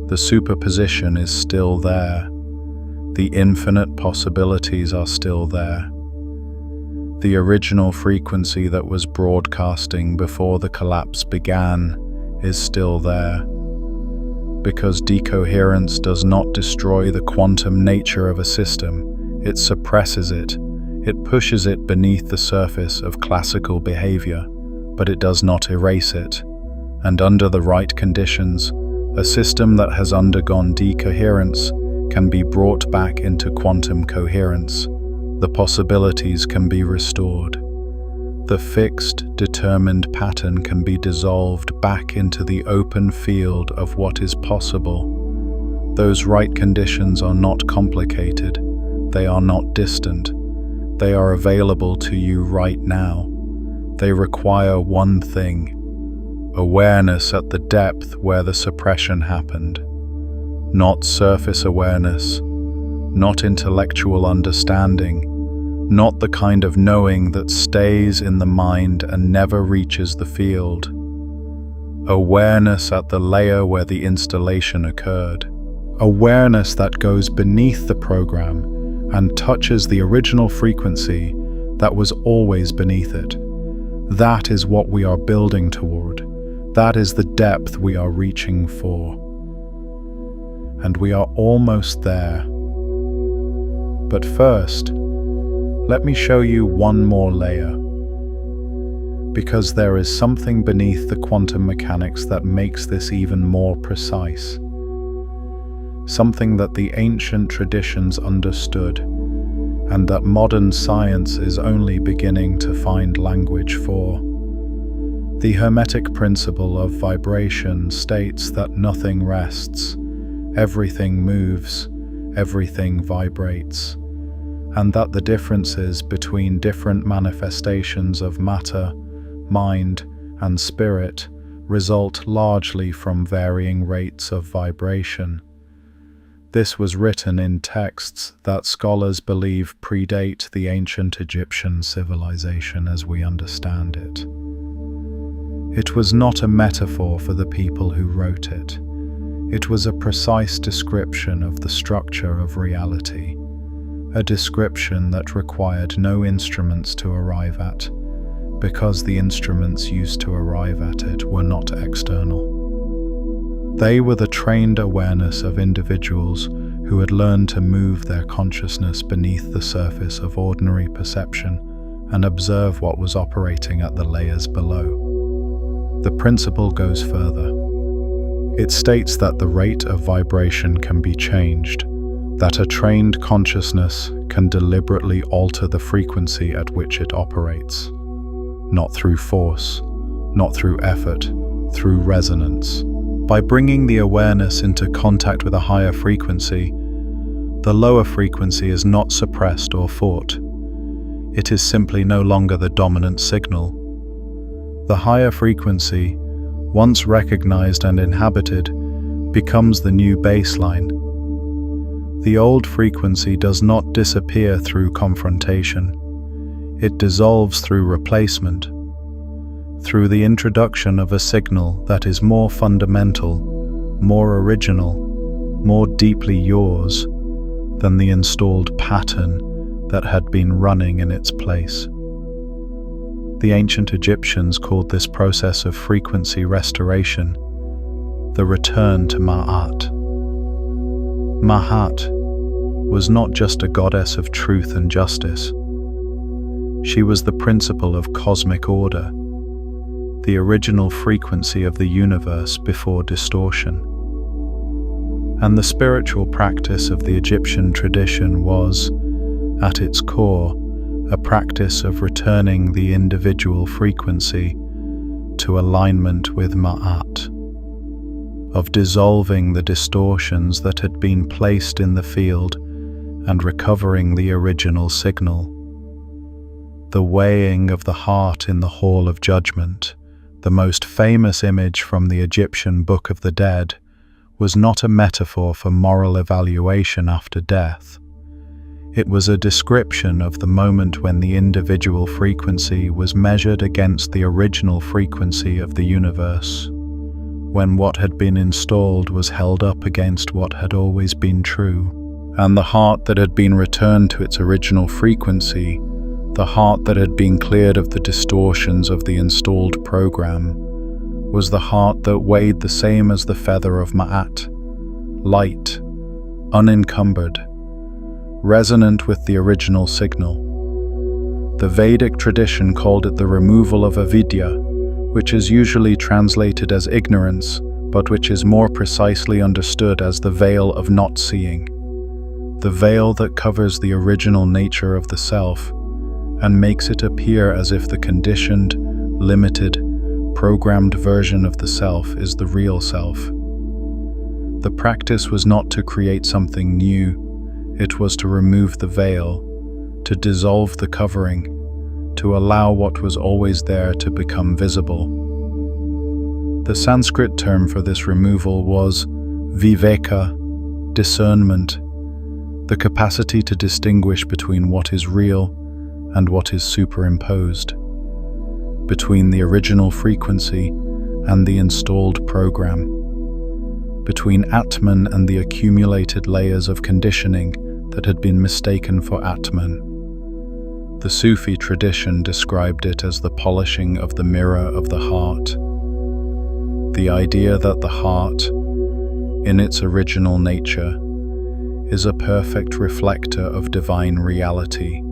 The superposition is still there. The infinite possibilities are still there. The original frequency that was broadcasting before the collapse began is still there. Because decoherence does not destroy the quantum nature of a system, it suppresses it. It pushes it beneath the surface of classical behavior, but it does not erase it. And under the right conditions, a system that has undergone decoherence can be brought back into quantum coherence. The possibilities can be restored. The fixed, determined pattern can be dissolved back into the open field of what is possible. Those right conditions are not complicated. They are not distant. They are available to you right now. They require one thing: awareness at the depth where the suppression happened. Not surface awareness, not intellectual understanding, not the kind of knowing that stays in the mind and never reaches the field. Awareness at the layer where the installation occurred. Awareness that goes beneath the program and touches the original frequency that was always beneath it. That is what we are building toward. That is the depth we are reaching for. And we are almost there. But first, let me show you one more layer. Because there is something beneath the quantum mechanics that makes this even more precise. Something that the ancient traditions understood, and that modern science is only beginning to find language for. The Hermetic principle of vibration states that nothing rests, everything moves, everything vibrates, and that the differences between different manifestations of matter, mind, and spirit result largely from varying rates of vibration. This was written in texts that scholars believe predate the ancient Egyptian civilization as we understand it. It was not a metaphor for the people who wrote it. It was a precise description of the structure of reality, a description that required no instruments to arrive at, because the instruments used to arrive at it were not external. They were the trained awareness of individuals who had learned to move their consciousness beneath the surface of ordinary perception and observe what was operating at the layers below. The principle goes further. It states that the rate of vibration can be changed, that a trained consciousness can deliberately alter the frequency at which it operates. Not through force, not through effort, through resonance. By bringing the awareness into contact with a higher frequency, the lower frequency is not suppressed or fought. It is simply no longer the dominant signal. The higher frequency, once recognized and inhabited, becomes the new baseline. The old frequency does not disappear through confrontation. It dissolves through replacement, through the introduction of a signal that is more fundamental, more original, more deeply yours than the installed pattern that had been running in its place. The ancient Egyptians called this process of frequency restoration the return to Ma'at. Ma'at was not just a goddess of truth and justice. She was the principle of cosmic order, the original frequency of the universe before distortion. And the spiritual practice of the Egyptian tradition was, at its core, a practice of returning the individual frequency to alignment with Ma'at, of dissolving the distortions that had been placed in the field and recovering the original signal. The weighing of the heart in the Hall of Judgment, the most famous image from the Egyptian Book of the Dead, was not a metaphor for moral evaluation after death. It was a description of the moment when the individual frequency was measured against the original frequency of the universe, when what had been installed was held up against what had always been true, and the heart that had been returned to its original frequency, the heart that had been cleared of the distortions of the installed program, was the heart that weighed the same as the feather of Ma'at, light, unencumbered, resonant with the original signal. The Vedic tradition called it the removal of avidya, which is usually translated as ignorance, but which is more precisely understood as the veil of not seeing, the veil that covers the original nature of the self and makes it appear as if the conditioned, limited, programmed version of the self is the real self. The practice was not to create something new, it was to remove the veil, to dissolve the covering, to allow what was always there to become visible. The Sanskrit term for this removal was viveka, discernment, the capacity to distinguish between what is real and what is superimposed, between the original frequency and the installed program, between Atman and the accumulated layers of conditioning that had been mistaken for Atman. The Sufi tradition described it as the polishing of the mirror of the heart. The idea that the heart, in its original nature, is a perfect reflector of divine reality,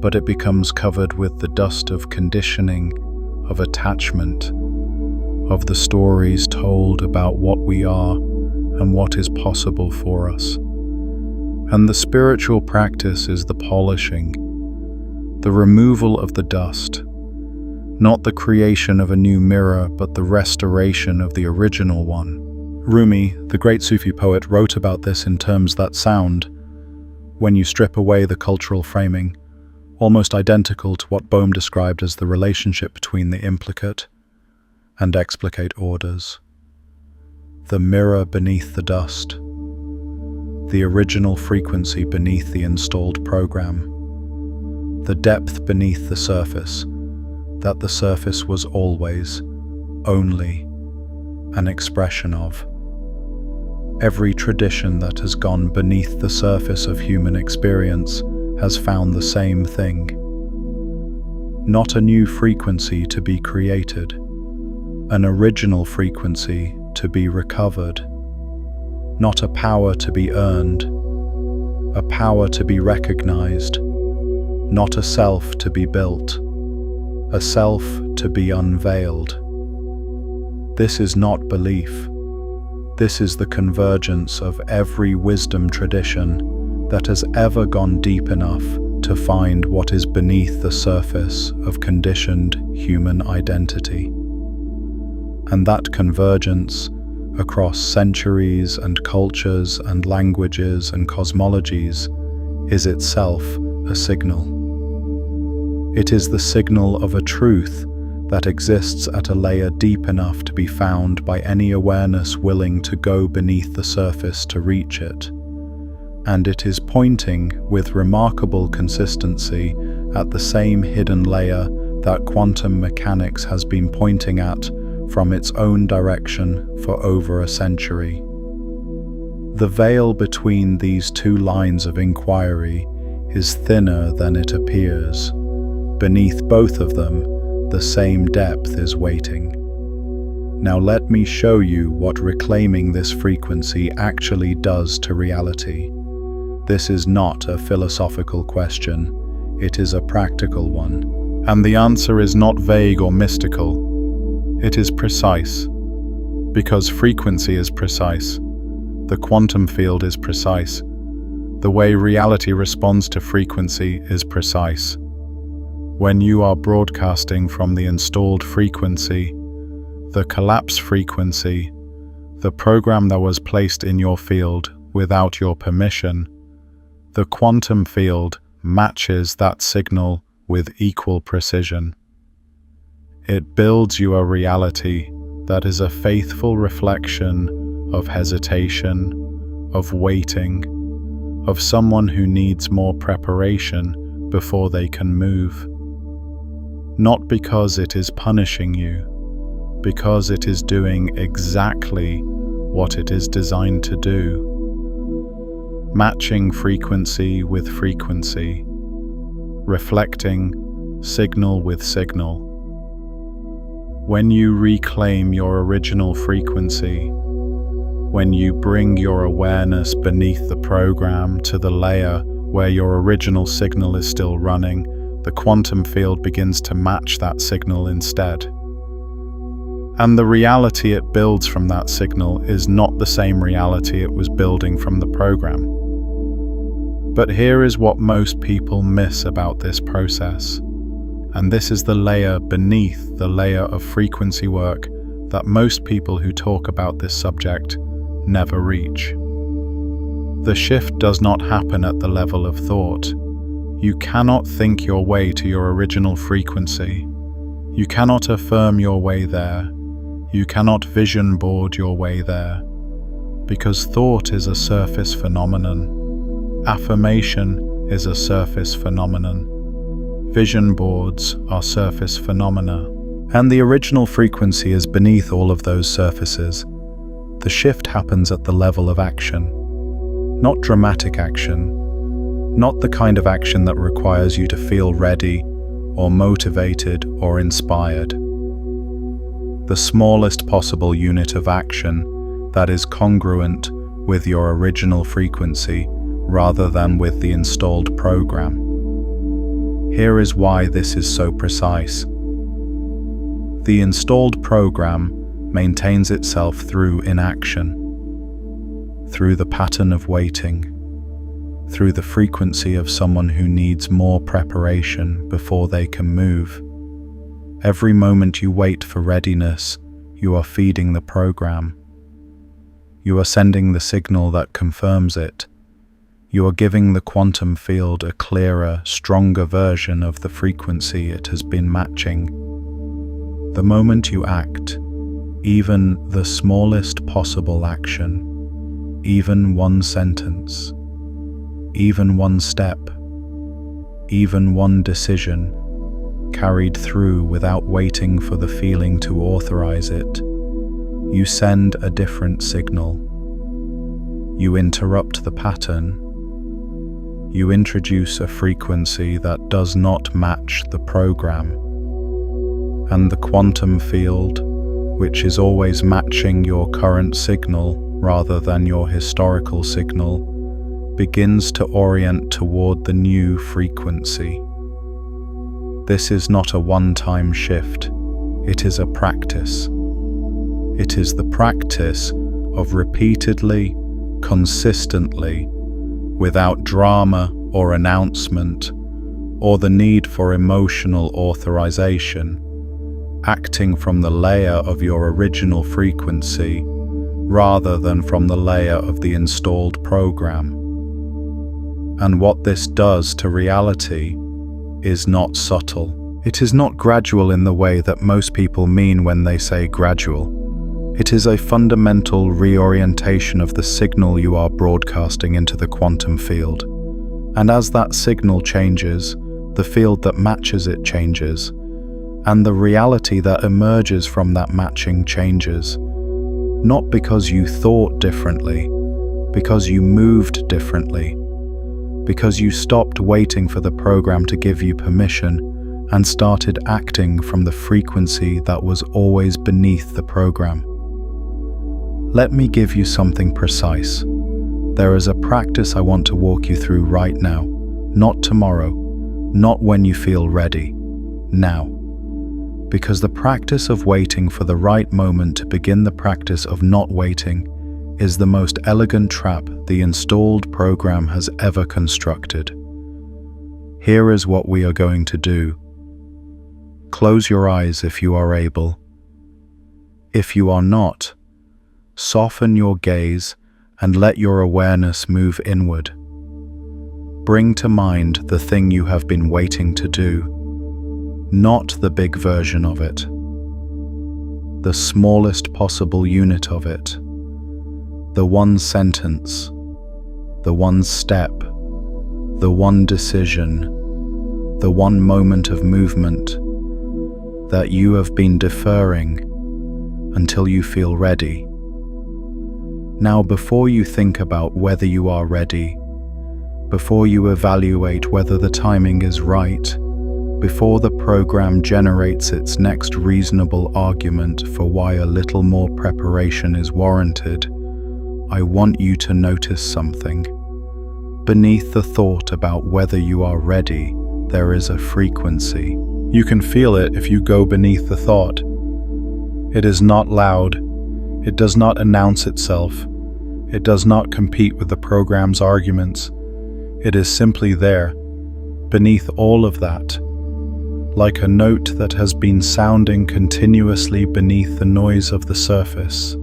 but it becomes covered with the dust of conditioning, of attachment, of the stories told about what we are and what is possible for us. And the spiritual practice is the polishing, the removal of the dust, not the creation of a new mirror, but the restoration of the original one. Rumi, the great Sufi poet, wrote about this in terms that sound, when you strip away the cultural framing, almost identical to what Bohm described as the relationship between the implicate and explicate orders. The mirror beneath the dust, the original frequency beneath the installed program, the depth beneath the surface, that the surface was always, only, an expression of. Every tradition that has gone beneath the surface of human experience has found the same thing. Not a new frequency to be created, an original frequency to be recovered. Not a power to be earned, a power to be recognized. Not a self to be built, a self to be unveiled. This is not belief. This is the convergence of every wisdom tradition that has ever gone deep enough to find what is beneath the surface of conditioned human identity. And that convergence across centuries and cultures and languages and cosmologies is itself a signal. It is the signal of a truth that exists at a layer deep enough to be found by any awareness willing to go beneath the surface to reach it. And it is pointing with remarkable consistency at the same hidden layer that quantum mechanics has been pointing at from its own direction for over a century. The veil between these two lines of inquiry is thinner than it appears. Beneath both of them, the same depth is waiting. Now let me show you what reclaiming this frequency actually does to reality. This is not a philosophical question, it is a practical one. And the answer is not vague or mystical. It is precise. Because frequency is precise. The quantum field is precise. The way reality responds to frequency is precise. When you are broadcasting from the installed frequency, the collapse frequency, the program that was placed in your field without your permission, the quantum field matches that signal with equal precision. It builds you a reality that is a faithful reflection of hesitation, of waiting, of someone who needs more preparation before they can move. Not because it is punishing you, because it is doing exactly what it is designed to do. Matching frequency with frequency, reflecting signal with signal. When you reclaim your original frequency, when you bring your awareness beneath the program to the layer where your original signal is still running, the quantum field begins to match that signal instead. And the reality it builds from that signal is not the same reality it was building from the program. But here is what most people miss about this process. And this is the layer beneath the layer of frequency work that most people who talk about this subject never reach. The shift does not happen at the level of thought. You cannot think your way to your original frequency. You cannot affirm your way there. You cannot vision board your way there. Because thought is a surface phenomenon. Affirmation is a surface phenomenon. Vision boards are surface phenomena. And the original frequency is beneath all of those surfaces. The shift happens at the level of action. Not dramatic action. Not the kind of action that requires you to feel ready, or motivated, or inspired. The smallest possible unit of action that is congruent with your original frequency rather than with the installed program. Here is why this is so precise. The installed program maintains itself through inaction, through the pattern of waiting, through the frequency of someone who needs more preparation before they can move. Every moment you wait for readiness, you are feeding the program. You are sending the signal that confirms it. You are giving the quantum field a clearer, stronger version of the frequency it has been matching. The moment you act, even the smallest possible action, even one sentence, even one step, even one decision, carried through without waiting for the feeling to authorize it, you send a different signal. You interrupt the pattern. You introduce a frequency that does not match the program. And the quantum field, which is always matching your current signal rather than your historical signal, begins to orient toward the new frequency. This is not a one-time shift. It is a practice. It is the practice of repeatedly, consistently, without drama or announcement, or the need for emotional authorization, acting from the layer of your original frequency rather than from the layer of the installed program. And what this does to reality is not subtle. It is not gradual in the way that most people mean when they say gradual. It is a fundamental reorientation of the signal you are broadcasting into the quantum field. And as that signal changes, the field that matches it changes, and the reality that emerges from that matching changes. Not because you thought differently, because you moved differently, because you stopped waiting for the program to give you permission and started acting from the frequency that was always beneath the program. Let me give you something precise. There is a practice I want to walk you through right now, not tomorrow, not when you feel ready, now. Because the practice of waiting for the right moment to begin the practice of not waiting is the most elegant trap the installed program has ever constructed. Here is what we are going to do. Close your eyes if you are able. If you are not, soften your gaze and let your awareness move inward. Bring to mind the thing you have been waiting to do. Not the big version of it, the smallest possible unit of it, the one sentence, the one step, the one decision, the one moment of movement that you have been deferring until you feel ready. Now, before you think about whether you are ready, before you evaluate whether the timing is right, before the program generates its next reasonable argument for why a little more preparation is warranted, I want you to notice something. Beneath the thought about whether you are ready, there is a frequency. You can feel it if you go beneath the thought. It is not loud. It does not announce itself. It does not compete with the program's arguments. It is simply there, beneath all of that, like a note that has been sounding continuously beneath the noise of the surface.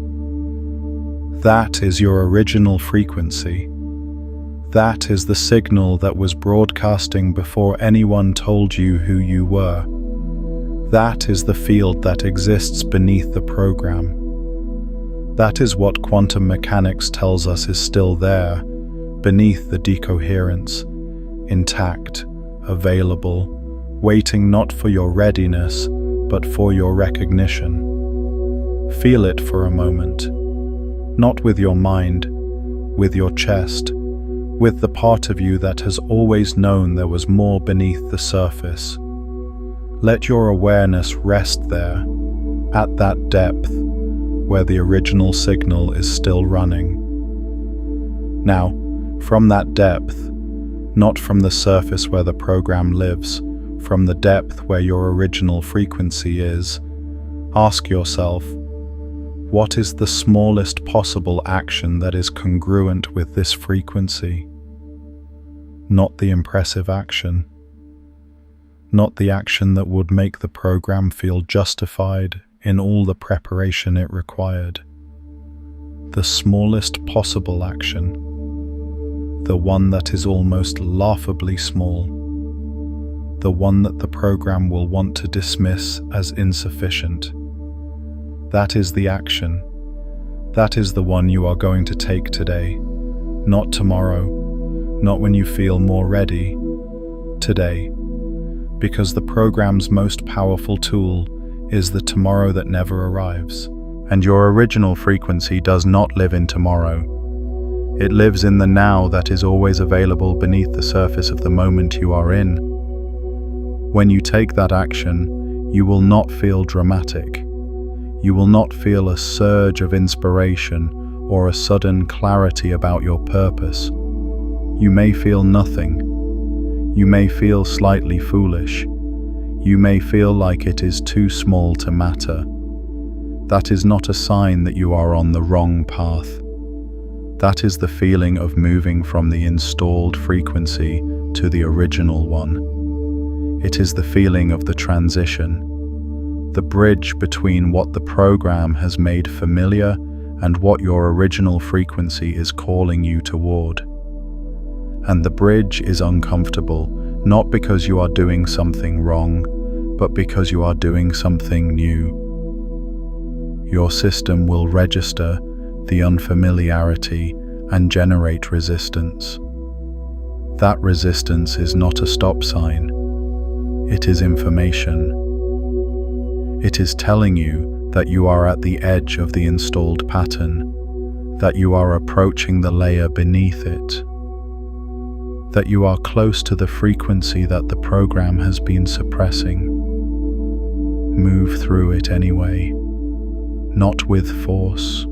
That is your original frequency. That is the signal that was broadcasting before anyone told you who you were. That is the field that exists beneath the program. That is what quantum mechanics tells us is still there, beneath the decoherence, intact, available, waiting not for your readiness, but for your recognition. Feel it for a moment, not with your mind, with your chest, with the part of you that has always known there was more beneath the surface. Let your awareness rest there, at that depth, where the original signal is still running. Now, from that depth, not from the surface where the program lives, from the depth where your original frequency is, ask yourself, what is the smallest possible action that is congruent with this frequency? Not the impressive action, not the action that would make the program feel justified in all the preparation it required. The smallest possible action, the one that is almost laughably small, the one that the program will want to dismiss as insufficient. That is the action. That is the one you are going to take today, not tomorrow, not when you feel more ready, today, because the program's most powerful tool is the tomorrow that never arrives. And your original frequency does not live in tomorrow. It lives in the now that is always available beneath the surface of the moment you are in. When you take that action, you will not feel dramatic. You will not feel a surge of inspiration or a sudden clarity about your purpose. You may feel nothing. You may feel slightly foolish. You may feel like it is too small to matter. That is not a sign that you are on the wrong path. That is the feeling of moving from the installed frequency to the original one. It is the feeling of the transition, the bridge between what the program has made familiar and what your original frequency is calling you toward. And the bridge is uncomfortable, not because you are doing something wrong, but because you are doing something new. Your system will register the unfamiliarity and generate resistance. That resistance is not a stop sign. It is information. It is telling you that you are at the edge of the installed pattern, that you are approaching the layer beneath it, that you are close to the frequency that the program has been suppressing. Move through it anyway, not with force,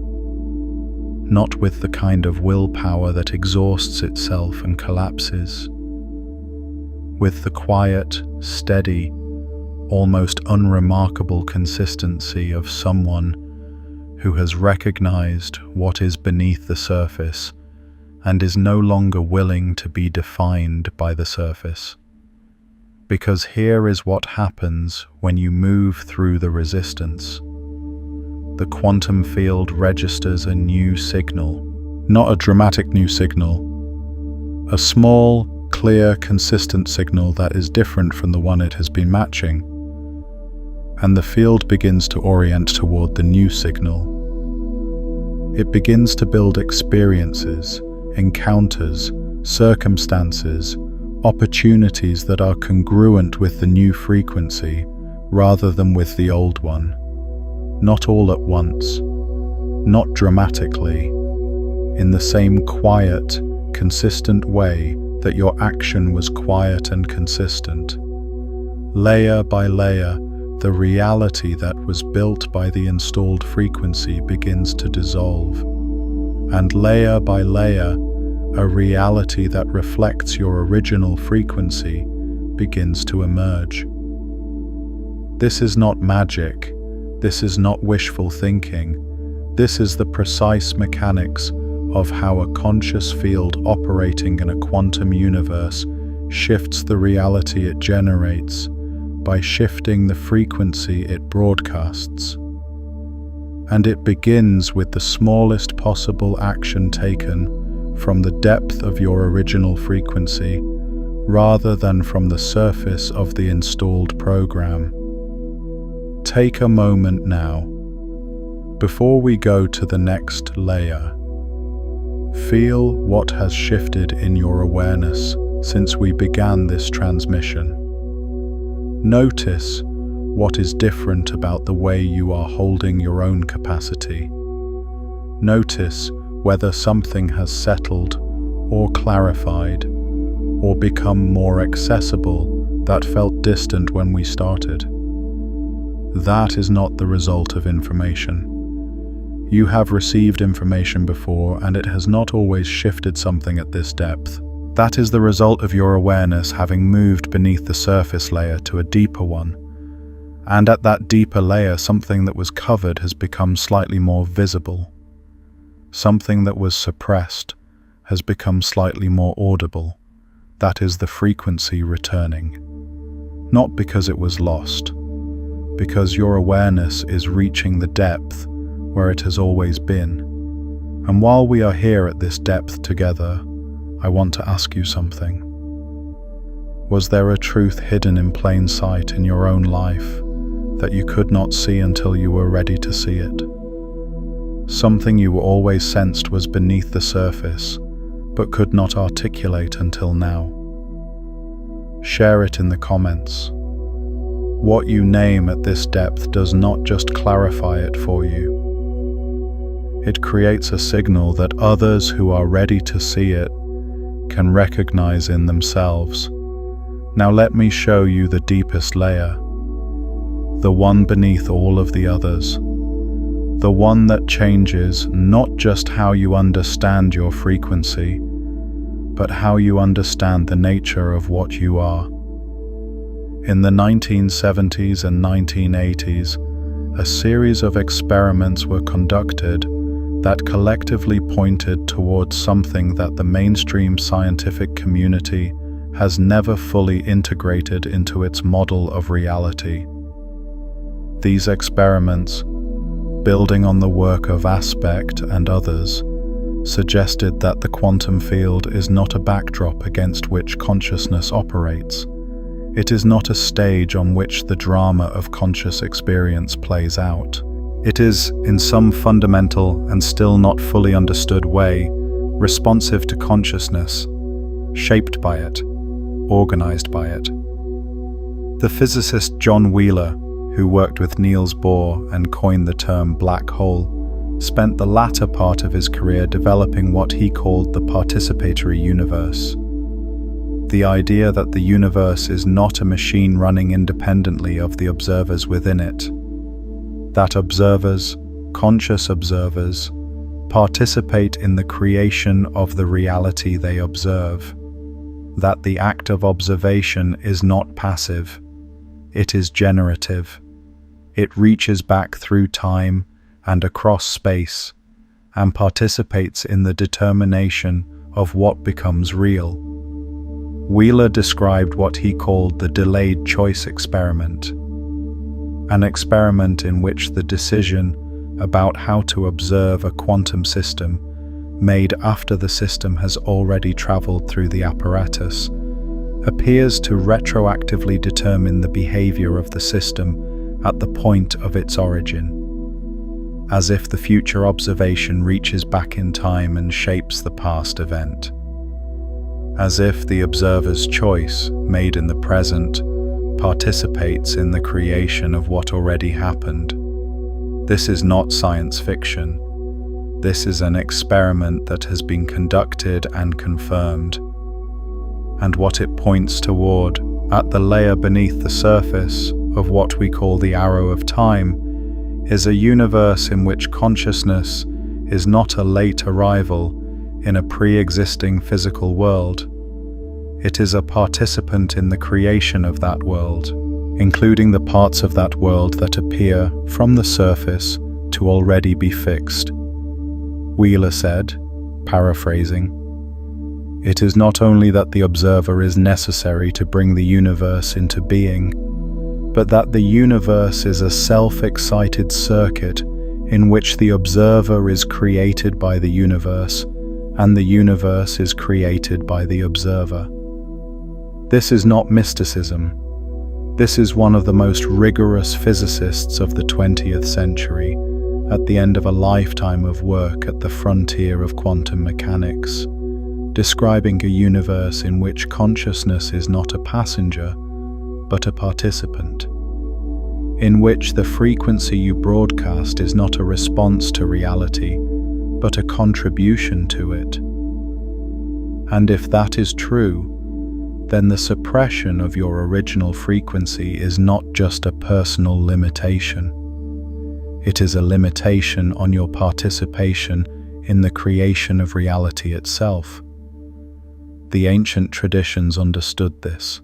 not with the kind of willpower that exhausts itself and collapses, with the quiet, steady, almost unremarkable consistency of someone who has recognized what is beneath the surface and is no longer willing to be defined by the surface. Because here is what happens when you move through the resistance. The quantum field registers a new signal, not a dramatic new signal, a small, clear, consistent signal that is different from the one it has been matching. And the field begins to orient toward the new signal. It begins to build experiences, encounters, circumstances, opportunities that are congruent with the new frequency rather than with the old one. Not all at once, not dramatically, in the same quiet, consistent way that your action was quiet and consistent. Layer by layer, the reality that was built by the installed frequency begins to dissolve. And layer by layer, a reality that reflects your original frequency begins to emerge. This is not magic. This is not wishful thinking. This is the precise mechanics of how a conscious field operating in a quantum universe shifts the reality it generates by shifting the frequency it broadcasts. And it begins with the smallest possible action taken from the depth of your original frequency, rather than from the surface of the installed program. Take a moment now, before we go to the next layer. Feel what has shifted in your awareness since we began this transmission. Notice What is different about the way you are holding your own capacity? Notice whether something has settled or clarified or become more accessible that felt distant when we started. That is not the result of information. You have received information before, and it has not always shifted something at this depth. That is the result of your awareness having moved beneath the surface layer to a deeper one. And at that deeper layer, something that was covered has become slightly more visible. Something that was suppressed has become slightly more audible. That is the frequency returning. Not because it was lost, because your awareness is reaching the depth where it has always been. And while we are here at this depth together, I want to ask you something. Was there a truth hidden in plain sight in your own life that you could not see until you were ready to see it? Something you always sensed was beneath the surface, but could not articulate until now. Share it in the comments. What you name at this depth does not just clarify it for you. It creates a signal that others who are ready to see it can recognize in themselves. Now let me show you the deepest layer, the one beneath all of the others, the one that changes not just how you understand your frequency, but how you understand the nature of what you are. In the 1970s and 1980s, a series of experiments were conducted that collectively pointed towards something that the mainstream scientific community has never fully integrated into its model of reality. These experiments, building on the work of Aspect and others, suggested that the quantum field is not a backdrop against which consciousness operates. It is not a stage on which the drama of conscious experience plays out. It is, in some fundamental and still not fully understood way, responsive to consciousness, shaped by it, organized by it. The physicist John Wheeler, who worked with Niels Bohr and coined the term black hole, spent the latter part of his career developing what he called the participatory universe. The idea that the universe is not a machine running independently of the observers within it. That observers, conscious observers, participate in the creation of the reality they observe. That the act of observation is not passive, it is generative. It reaches back through time and across space, and participates in the determination of what becomes real. Wheeler described what he called the delayed choice experiment, an experiment in which the decision about how to observe a quantum system, made after the system has already traveled through the apparatus, appears to retroactively determine the behavior of the system at the point of its origin, as if the future observation reaches back in time and shapes the past event. As if the observer's choice, made in the present, participates in the creation of what already happened. This is not science fiction. This is an experiment that has been conducted and confirmed. And what it points toward, at the layer beneath the surface of what we call the arrow of time, is a universe in which consciousness is not a late arrival in a pre-existing physical world. It is a participant in the creation of that world, including the parts of that world that appear from the surface to already be fixed. Wheeler said, paraphrasing, "It is not only that the observer is necessary to bring the universe into being, but that the universe is a self-excited circuit in which the observer is created by the universe, and the universe is created by the observer." This is not mysticism. This is one of the most rigorous physicists of the 20th century, at the end of a lifetime of work at the frontier of quantum mechanics, describing a universe in which consciousness is not a passenger, but a participant. in which the frequency you broadcast is not a response to reality, but a contribution to it. And if that is true, then the suppression of your original frequency is not just a personal limitation. It is a limitation on your participation in the creation of reality itself. The ancient traditions understood this.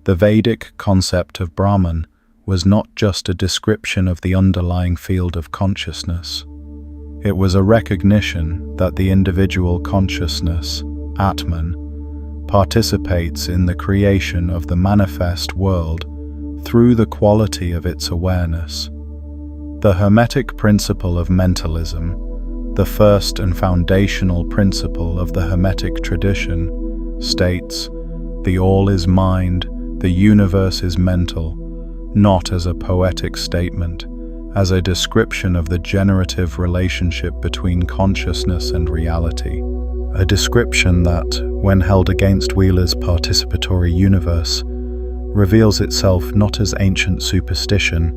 The Vedic concept of Brahman was not just a description of the underlying field of consciousness. It was a recognition that the individual consciousness, Atman, participates in the creation of the manifest world through the quality of its awareness. The Hermetic principle of mentalism, the first and foundational principle of the Hermetic tradition, states, "The all is mind, the universe is mental," not as a poetic statement, as a description of the generative relationship between consciousness and reality. A description that, when held against Wheeler's participatory universe, reveals itself not as ancient superstition,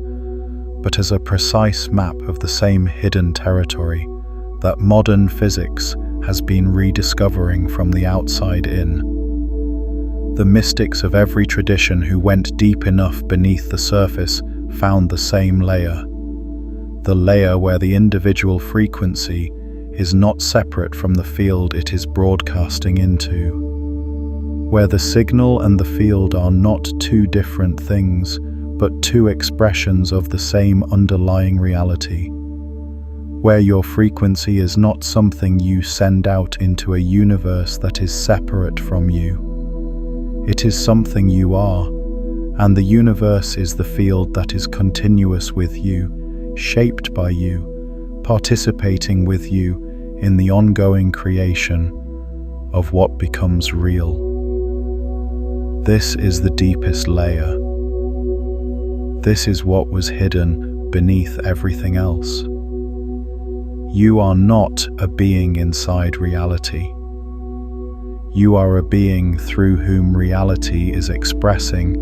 but as a precise map of the same hidden territory that modern physics has been rediscovering from the outside in. The mystics of every tradition who went deep enough beneath the surface found the same layer, the layer where the individual frequency is not separate from the field it is broadcasting into, where the signal and the field are not two different things, but two expressions of the same underlying reality, where your frequency is not something you send out into a universe that is separate from you. It is something you are, and the universe is the field that is continuous with you, shaped by you, participating with you in the ongoing creation of what becomes real. This is the deepest layer. This is what was hidden beneath everything else. You are not a being inside reality. You are a being through whom reality is expressing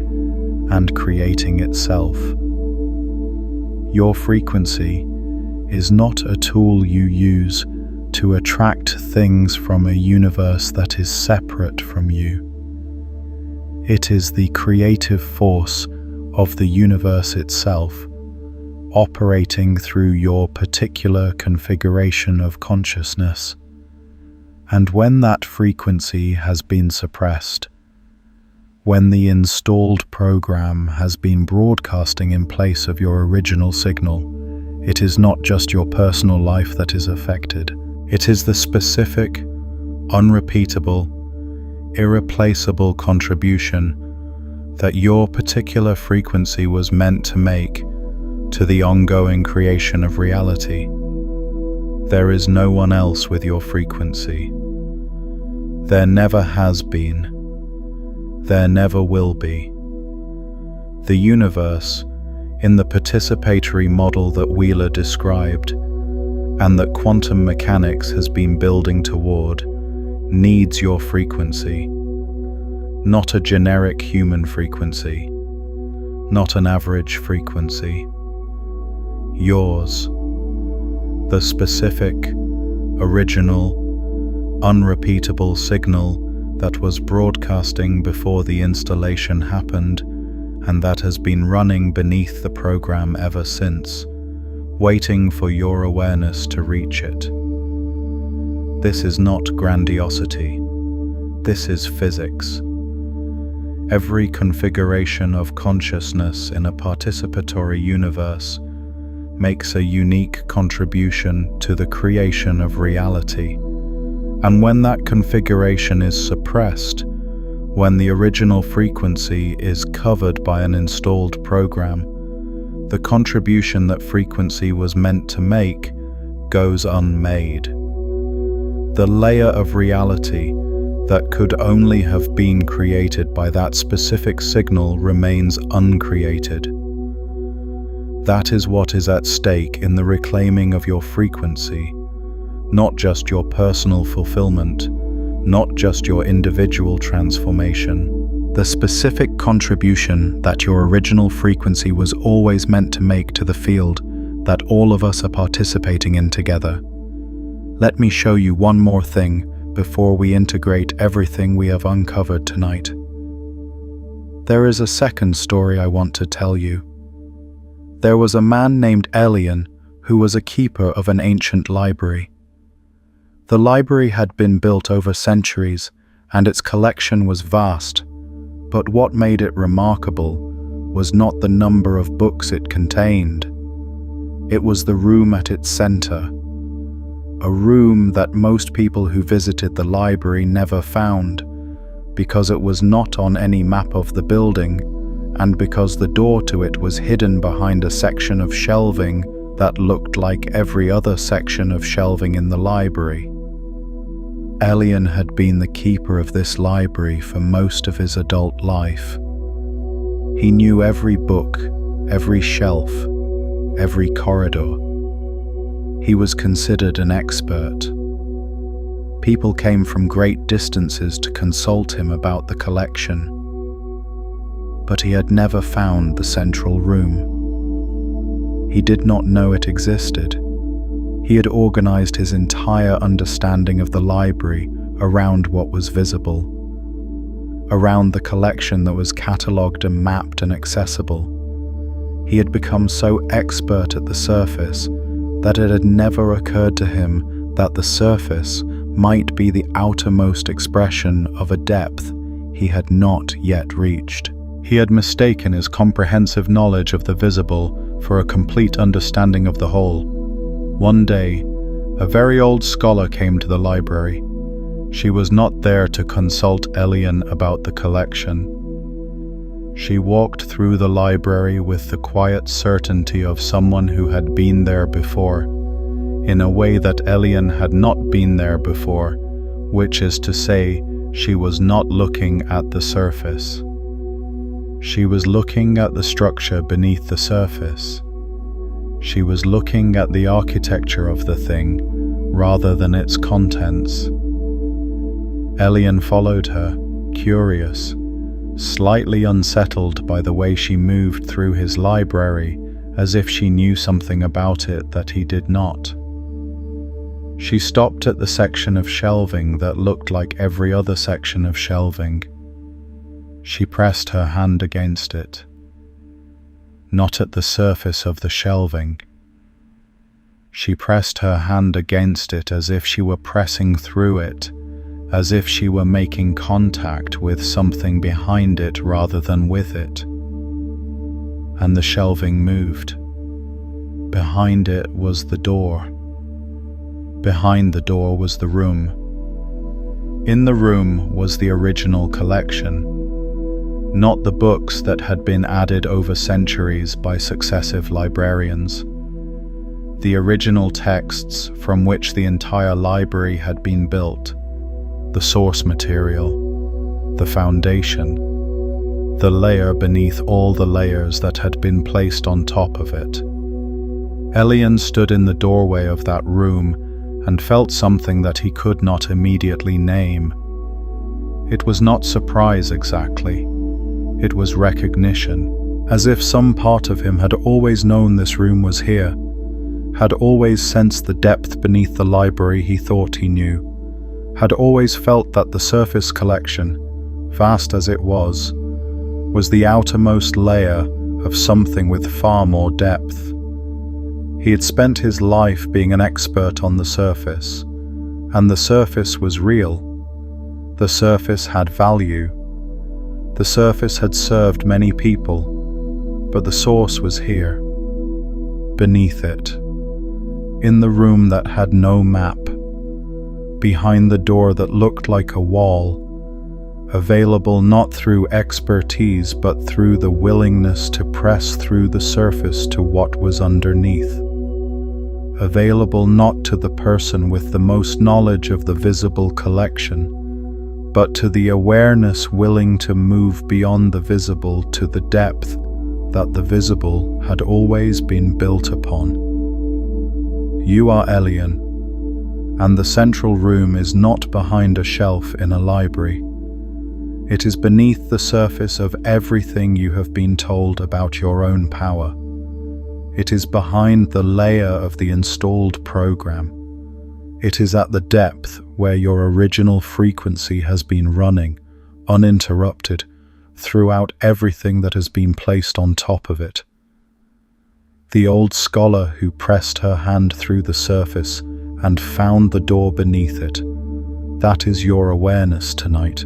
and creating itself. Your frequency is not a tool you use to attract things from a universe that is separate from you. It is the creative force of the universe itself, operating through your particular configuration of consciousness. And when that frequency has been suppressed, when the installed program has been broadcasting in place of your original signal, it is not just your personal life that is affected. It is the specific, unrepeatable, irreplaceable contribution that your particular frequency was meant to make to the ongoing creation of reality. There is no one else with your frequency. There never has been. There never will be. The universe, in the participatory model that Wheeler described, and that quantum mechanics has been building toward, needs your frequency. Not a generic human frequency, not an average frequency. Yours, the specific, original, unrepeatable signal that was broadcasting before the installation happened, and that has been running beneath the program ever since, waiting for your awareness to reach it. This is not grandiosity. This is physics. Every configuration of consciousness in a participatory universe makes a unique contribution to the creation of reality. And when that configuration is suppressed, when the original frequency is covered by an installed program, the contribution that frequency was meant to make goes unmade. The layer of reality that could only have been created by that specific signal remains uncreated. That is what is at stake in the reclaiming of your frequency, not just your personal fulfillment, not just your individual transformation, The specific contribution that your original frequency was always meant to make to the field that all of us are participating in together. Let me show you one more thing before we integrate everything we have uncovered tonight. There is a second story I want to tell you. There was a man named Elian who was a keeper of an ancient library. The library had been built over centuries and its collection was vast, but what made it remarkable was not the number of books it contained. It was the room at its center, a room that most people who visited the library never found, because it was not on any map of the building, and because the door to it was hidden behind a section of shelving that looked like every other section of shelving in the library. Elian had been the keeper of this library for most of his adult life. He knew every book, every shelf, every corridor. He was considered an expert. People came from great distances to consult him about the collection, but he had never found the central room. He did not know it existed. He had organized his entire understanding of the library around what was visible, around the collection that was catalogued and mapped and accessible. He had become so expert at the surface that it had never occurred to him that the surface might be the outermost expression of a depth he had not yet reached. He had mistaken his comprehensive knowledge of the visible for a complete understanding of the whole. One day, a very old scholar came to the library. She was not there to consult Elian about the collection. She walked through the library with the quiet certainty of someone who had been there before, in a way that Elian had not been there before, which is to say, she was not looking at the surface. She was looking at the structure beneath the surface. She was looking at the architecture of the thing, rather than its contents. Elian followed her, curious, slightly unsettled by the way she moved through his library, as if she knew something about it that he did not. She stopped at the section of shelving that looked like every other section of shelving. She pressed her hand against it. Not at the surface of the shelving. She pressed her hand against it as if she were pressing through it, as if she were making contact with something behind it rather than with it. And the shelving moved. Behind it was the door. Behind the door was the room. In the room was the original collection. Not the books that had been added over centuries by successive librarians. The original texts from which the entire library had been built, the source material, the foundation, the layer beneath all the layers that had been placed on top of it. Elian stood in the doorway of that room and felt something that he could not immediately name. It was not surprise exactly. It was recognition, as if some part of him had always known this room was here, had always sensed the depth beneath the library he thought he knew, had always felt that the surface collection, vast as it was the outermost layer of something with far more depth. He had spent his life being an expert on the surface, and the surface was real. The surface had value. The surface had served many people, but the source was here, beneath it, in the room that had no map, behind the door that looked like a wall, available not through expertise but through the willingness to press through the surface to what was underneath, available not to the person with the most knowledge of the visible collection, but to the awareness willing to move beyond the visible to the depth that the visible had always been built upon. You are Elian, and the central room is not behind a shelf in a library. It is beneath the surface of everything you have been told about your own power. It is behind the layer of the installed program. It is at the depth where your original frequency has been running, uninterrupted, throughout everything that has been placed on top of it. The old scholar who pressed her hand through the surface and found the door beneath it. That is your awareness tonight.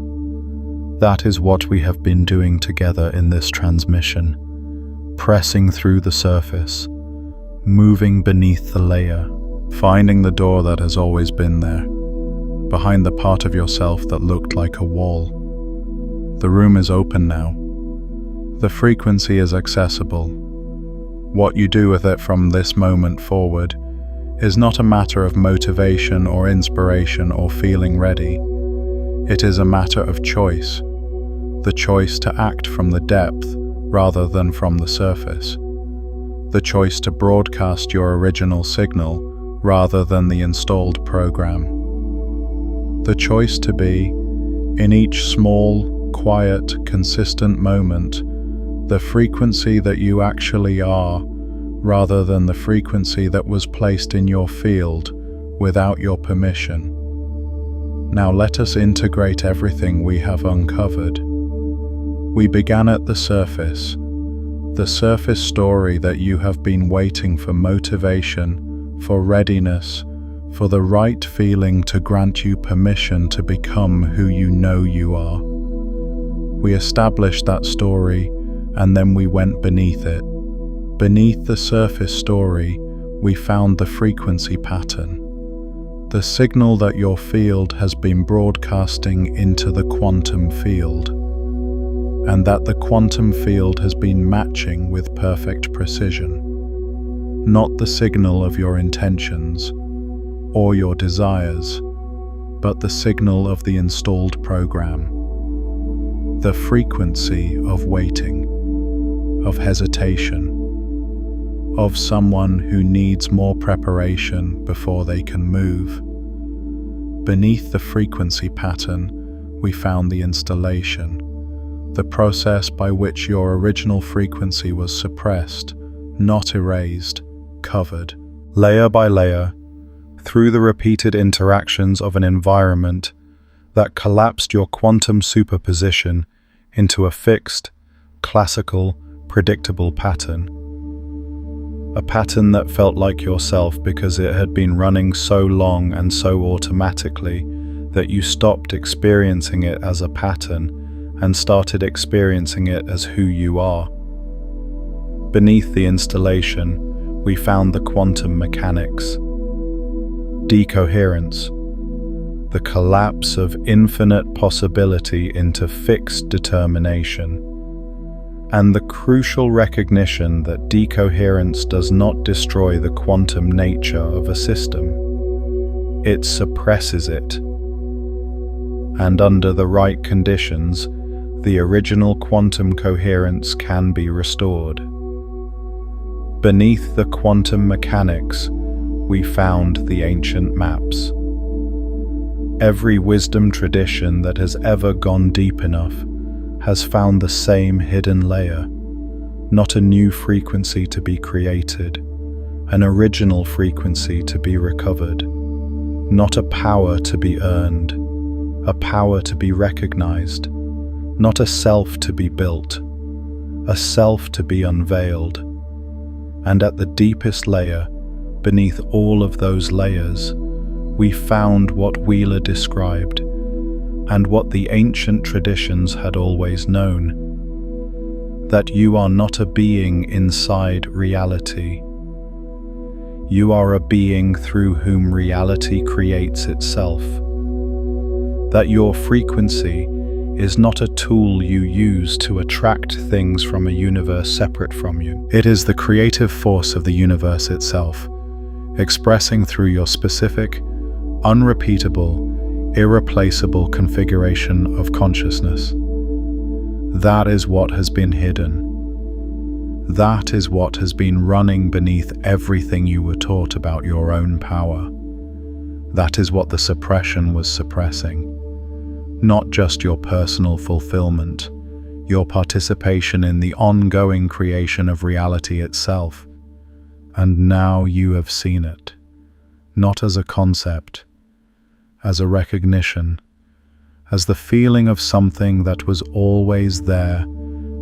That is what we have been doing together in this transmission, pressing through the surface, moving beneath the layer, finding the door that has always been there, behind the part of yourself that looked like a wall. The room is open now. The frequency is accessible. What you do with it from this moment forward is not a matter of motivation or inspiration or feeling ready. It is a matter of choice. The choice to act from the depth rather than from the surface. The choice to broadcast your original signal rather than the installed program. The choice to be, in each small, quiet, consistent moment, the frequency that you actually are, rather than the frequency that was placed in your field without your permission. Now let us integrate everything we have uncovered. We began at the surface story that you have been waiting for motivation, for readiness, for the right feeling to grant you permission to become who you know you are. We established that story and then we went beneath it. Beneath the surface story, we found the frequency pattern, the signal that your field has been broadcasting into the quantum field, and that the quantum field has been matching with perfect precision. Not the signal of your intentions or your desires, but the signal of the installed program. The frequency of waiting, of hesitation, of someone who needs more preparation before they can move. Beneath the frequency pattern, we found the installation, the process by which your original frequency was suppressed, not erased, covered, layer by layer, through the repeated interactions of an environment that collapsed your quantum superposition into a fixed, classical, predictable pattern. A pattern that felt like yourself because it had been running so long and so automatically that you stopped experiencing it as a pattern and started experiencing it as who you are. Beneath the installation, we found the quantum mechanics. Decoherence, the collapse of infinite possibility into fixed determination, and the crucial recognition that decoherence does not destroy the quantum nature of a system. It suppresses it. And under the right conditions, the original quantum coherence can be restored. Beneath the quantum mechanics, we found the ancient maps. Every wisdom tradition that has ever gone deep enough has found the same hidden layer, not a new frequency to be created, an original frequency to be recovered, not a power to be earned, a power to be recognized, not a self to be built, a self to be unveiled. And at the deepest layer, beneath all of those layers, we found what Wheeler described, and what the ancient traditions had always known, that you are not a being inside reality. You are a being through whom reality creates itself. That your frequency is not a tool you use to attract things from a universe separate from you. It is the creative force of the universe itself, expressing through your specific, unrepeatable, irreplaceable configuration of consciousness. That is what has been hidden. That is what has been running beneath everything you were taught about your own power. That is what the suppression was suppressing. not just your personal fulfillment, your participation in the ongoing creation of reality itself. And now you have seen it, not as a concept, as a recognition, as the feeling of something that was always there,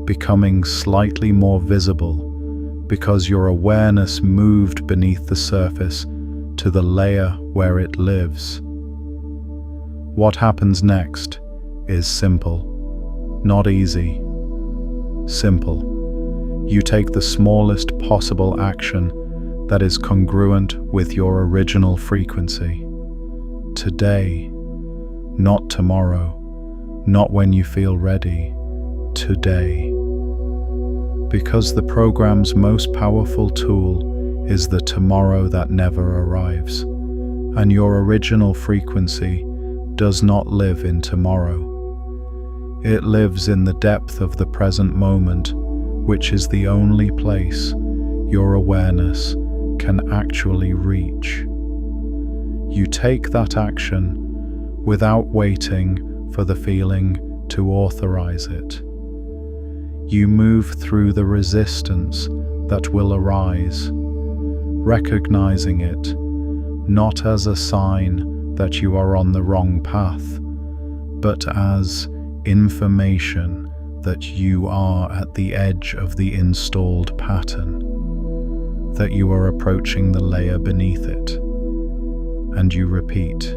becoming slightly more visible, because your awareness moved beneath the surface to the layer where it lives. What happens next is simple, not easy. Simple. You take the smallest possible action that is congruent with your original frequency. Today, not tomorrow, not when you feel ready, today. Because the program's most powerful tool is the tomorrow that never arrives, and your original frequency does not live in tomorrow. It lives in the depth of the present moment, which is the only place your awareness can actually reach. You take that action without waiting for the feeling to authorize it. You move through the resistance that will arise, recognizing it not as a sign that you are on the wrong path, but as information that you are at the edge of the installed pattern, that you are approaching the layer beneath it. And you repeat,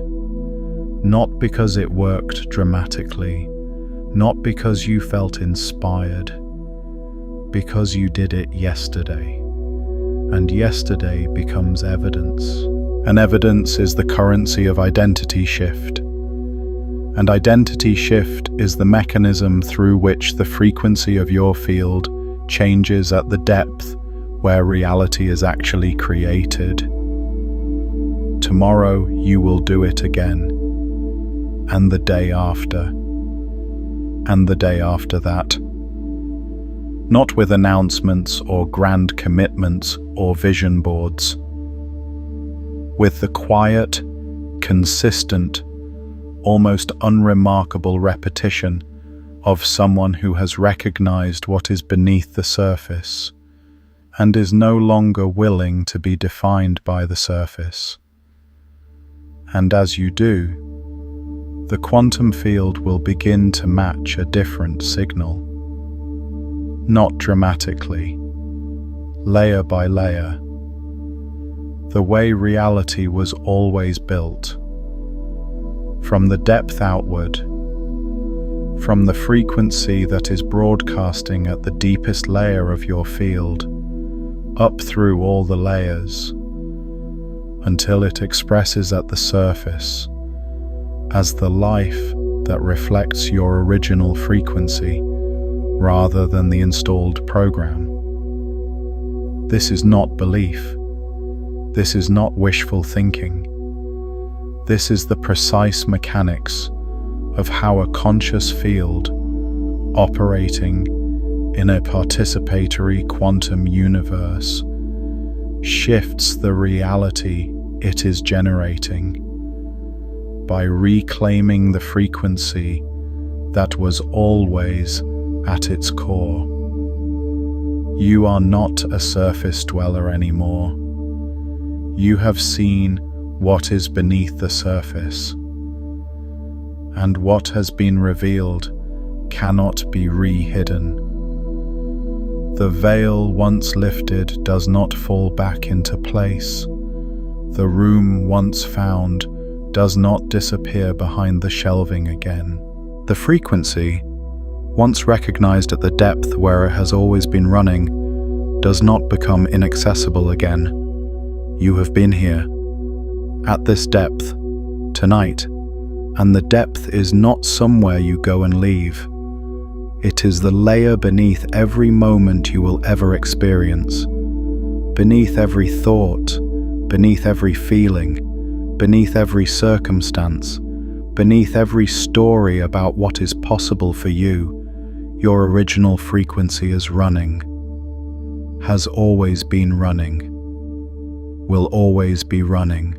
not because it worked dramatically, not because you felt inspired, because you did it yesterday, and yesterday becomes evidence. And evidence is the currency of identity shift. And identity shift is the mechanism through which the frequency of your field changes at the depth where reality is actually created. Tomorrow you will do it again, and the day after, and the day after that. Not with announcements or grand commitments or vision boards. With the quiet, consistent, almost unremarkable repetition of someone who has recognized what is beneath the surface and is no longer willing to be defined by the surface. And as you do, the quantum field will begin to match a different signal. Not dramatically, layer by layer, the way reality was always built. From the depth outward, from the frequency that is broadcasting at the deepest layer of your field, up through all the layers, until it expresses at the surface as the life that reflects your original frequency rather than the installed program. This is not belief. This is not wishful thinking. This is the precise mechanics of how a conscious field operating in a participatory quantum universe shifts the reality it is generating by reclaiming the frequency that was always at its core. You are not a surface dweller anymore. You have seen what is beneath the surface, and what has been revealed cannot be re-hidden. The veil once lifted does not fall back into place. The room once found does not disappear behind the shelving again. The frequency, once recognized at the depth where it has always been running, does not become inaccessible again. You have been here, at this depth, tonight, and the depth is not somewhere you go and leave. It is the layer beneath every moment you will ever experience, beneath every thought, beneath every feeling, beneath every circumstance, beneath every story about what is possible for you. Your original frequency is running, has always been running, will always be running.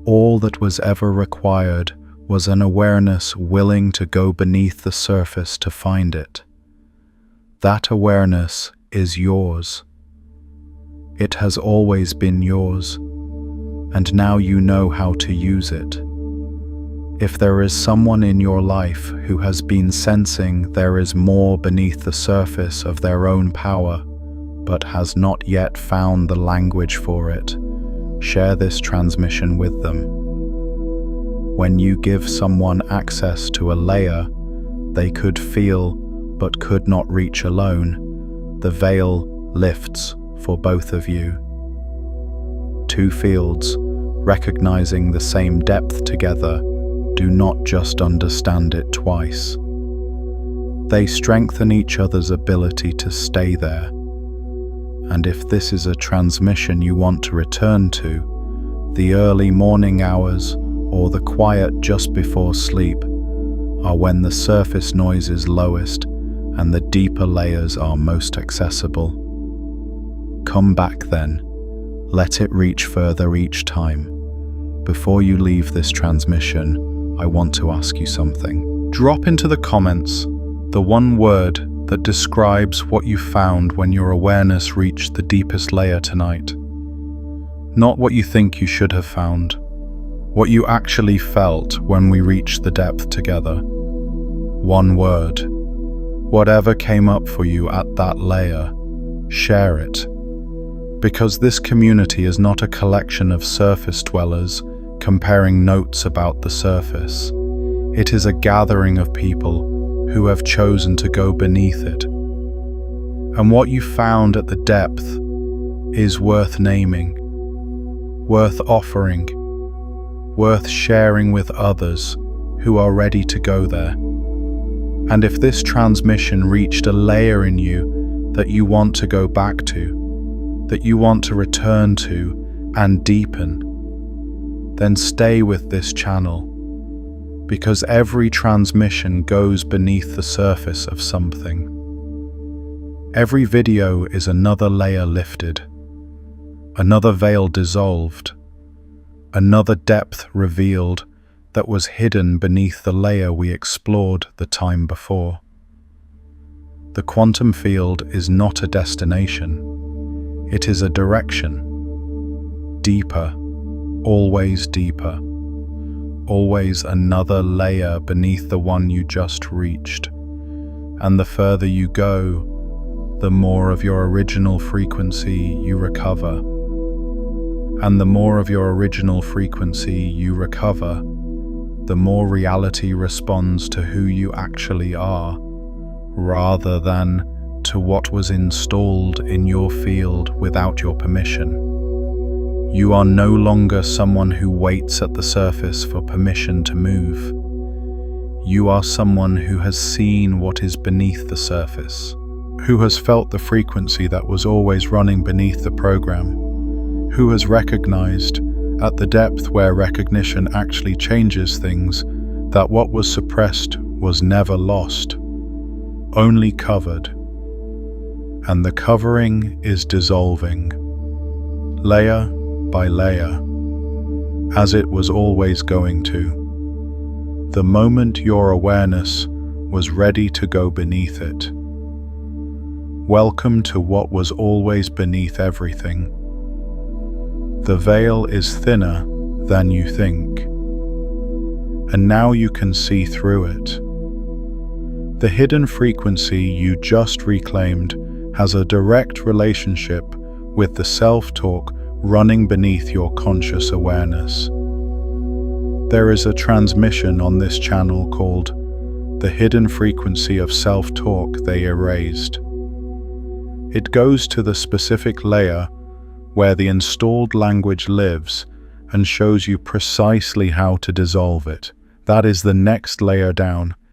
All that was ever required was an awareness willing to go beneath the surface to find it. That awareness is yours. It has always been yours, and now you know how to use it. If there is someone in your life who has been sensing there is more beneath the surface of their own power, but has not yet found the language for it, share this transmission with them. When you give someone access to a layer they could feel but could not reach alone, the veil lifts for both of you. Two fields, recognizing the same depth together, do not just understand it twice. They strengthen each other's ability to stay there. And if this is a transmission you want to return to, the early morning hours or the quiet just before sleep are when the surface noise is lowest and the deeper layers are most accessible. Come back then. Let it reach further each time. Before you leave this transmission, I want to ask you something. Drop into the comments the one word that describes what you found when your awareness reached the deepest layer tonight. Not what you think you should have found, what you actually felt when we reached the depth together. One word. Whatever came up for you at that layer, share it. Because this community is not a collection of surface dwellers comparing notes about the surface. It is a gathering of people who have chosen to go beneath it. And what you found at the depth is worth naming, worth offering, worth sharing with others who are ready to go there. And if this transmission reached a layer in you that you want to go back to, that you want to return to and deepen, then stay with this channel, because every transmission goes beneath the surface of something. Every video is another layer lifted, another veil dissolved, another depth revealed that was hidden beneath the layer we explored the time before. The quantum field is not a destination, it is a direction. Deeper, always deeper, always another layer beneath the one you just reached. And the further you go, the more of your original frequency you recover. And the more of your original frequency you recover, the more reality responds to who you actually are, rather than to what was installed in your field without your permission. You are no longer someone who waits at the surface for permission to move. You are someone who has seen what is beneath the surface, who has felt the frequency that was always running beneath the program, who has recognized, at the depth where recognition actually changes things, that what was suppressed was never lost, only covered. And the covering is dissolving, layer by layer, as it was always going to, the moment your awareness was ready to go beneath it. Welcome to what was always beneath everything. The veil is thinner than you think, and now you can see through it. The hidden frequency you just reclaimed has a direct relationship with the self-talk running beneath your conscious awareness. There is a transmission on this channel called the hidden frequency of self-talk they erased. It goes to the specific layer where the installed language lives and shows you precisely how to dissolve it. That is the next layer down.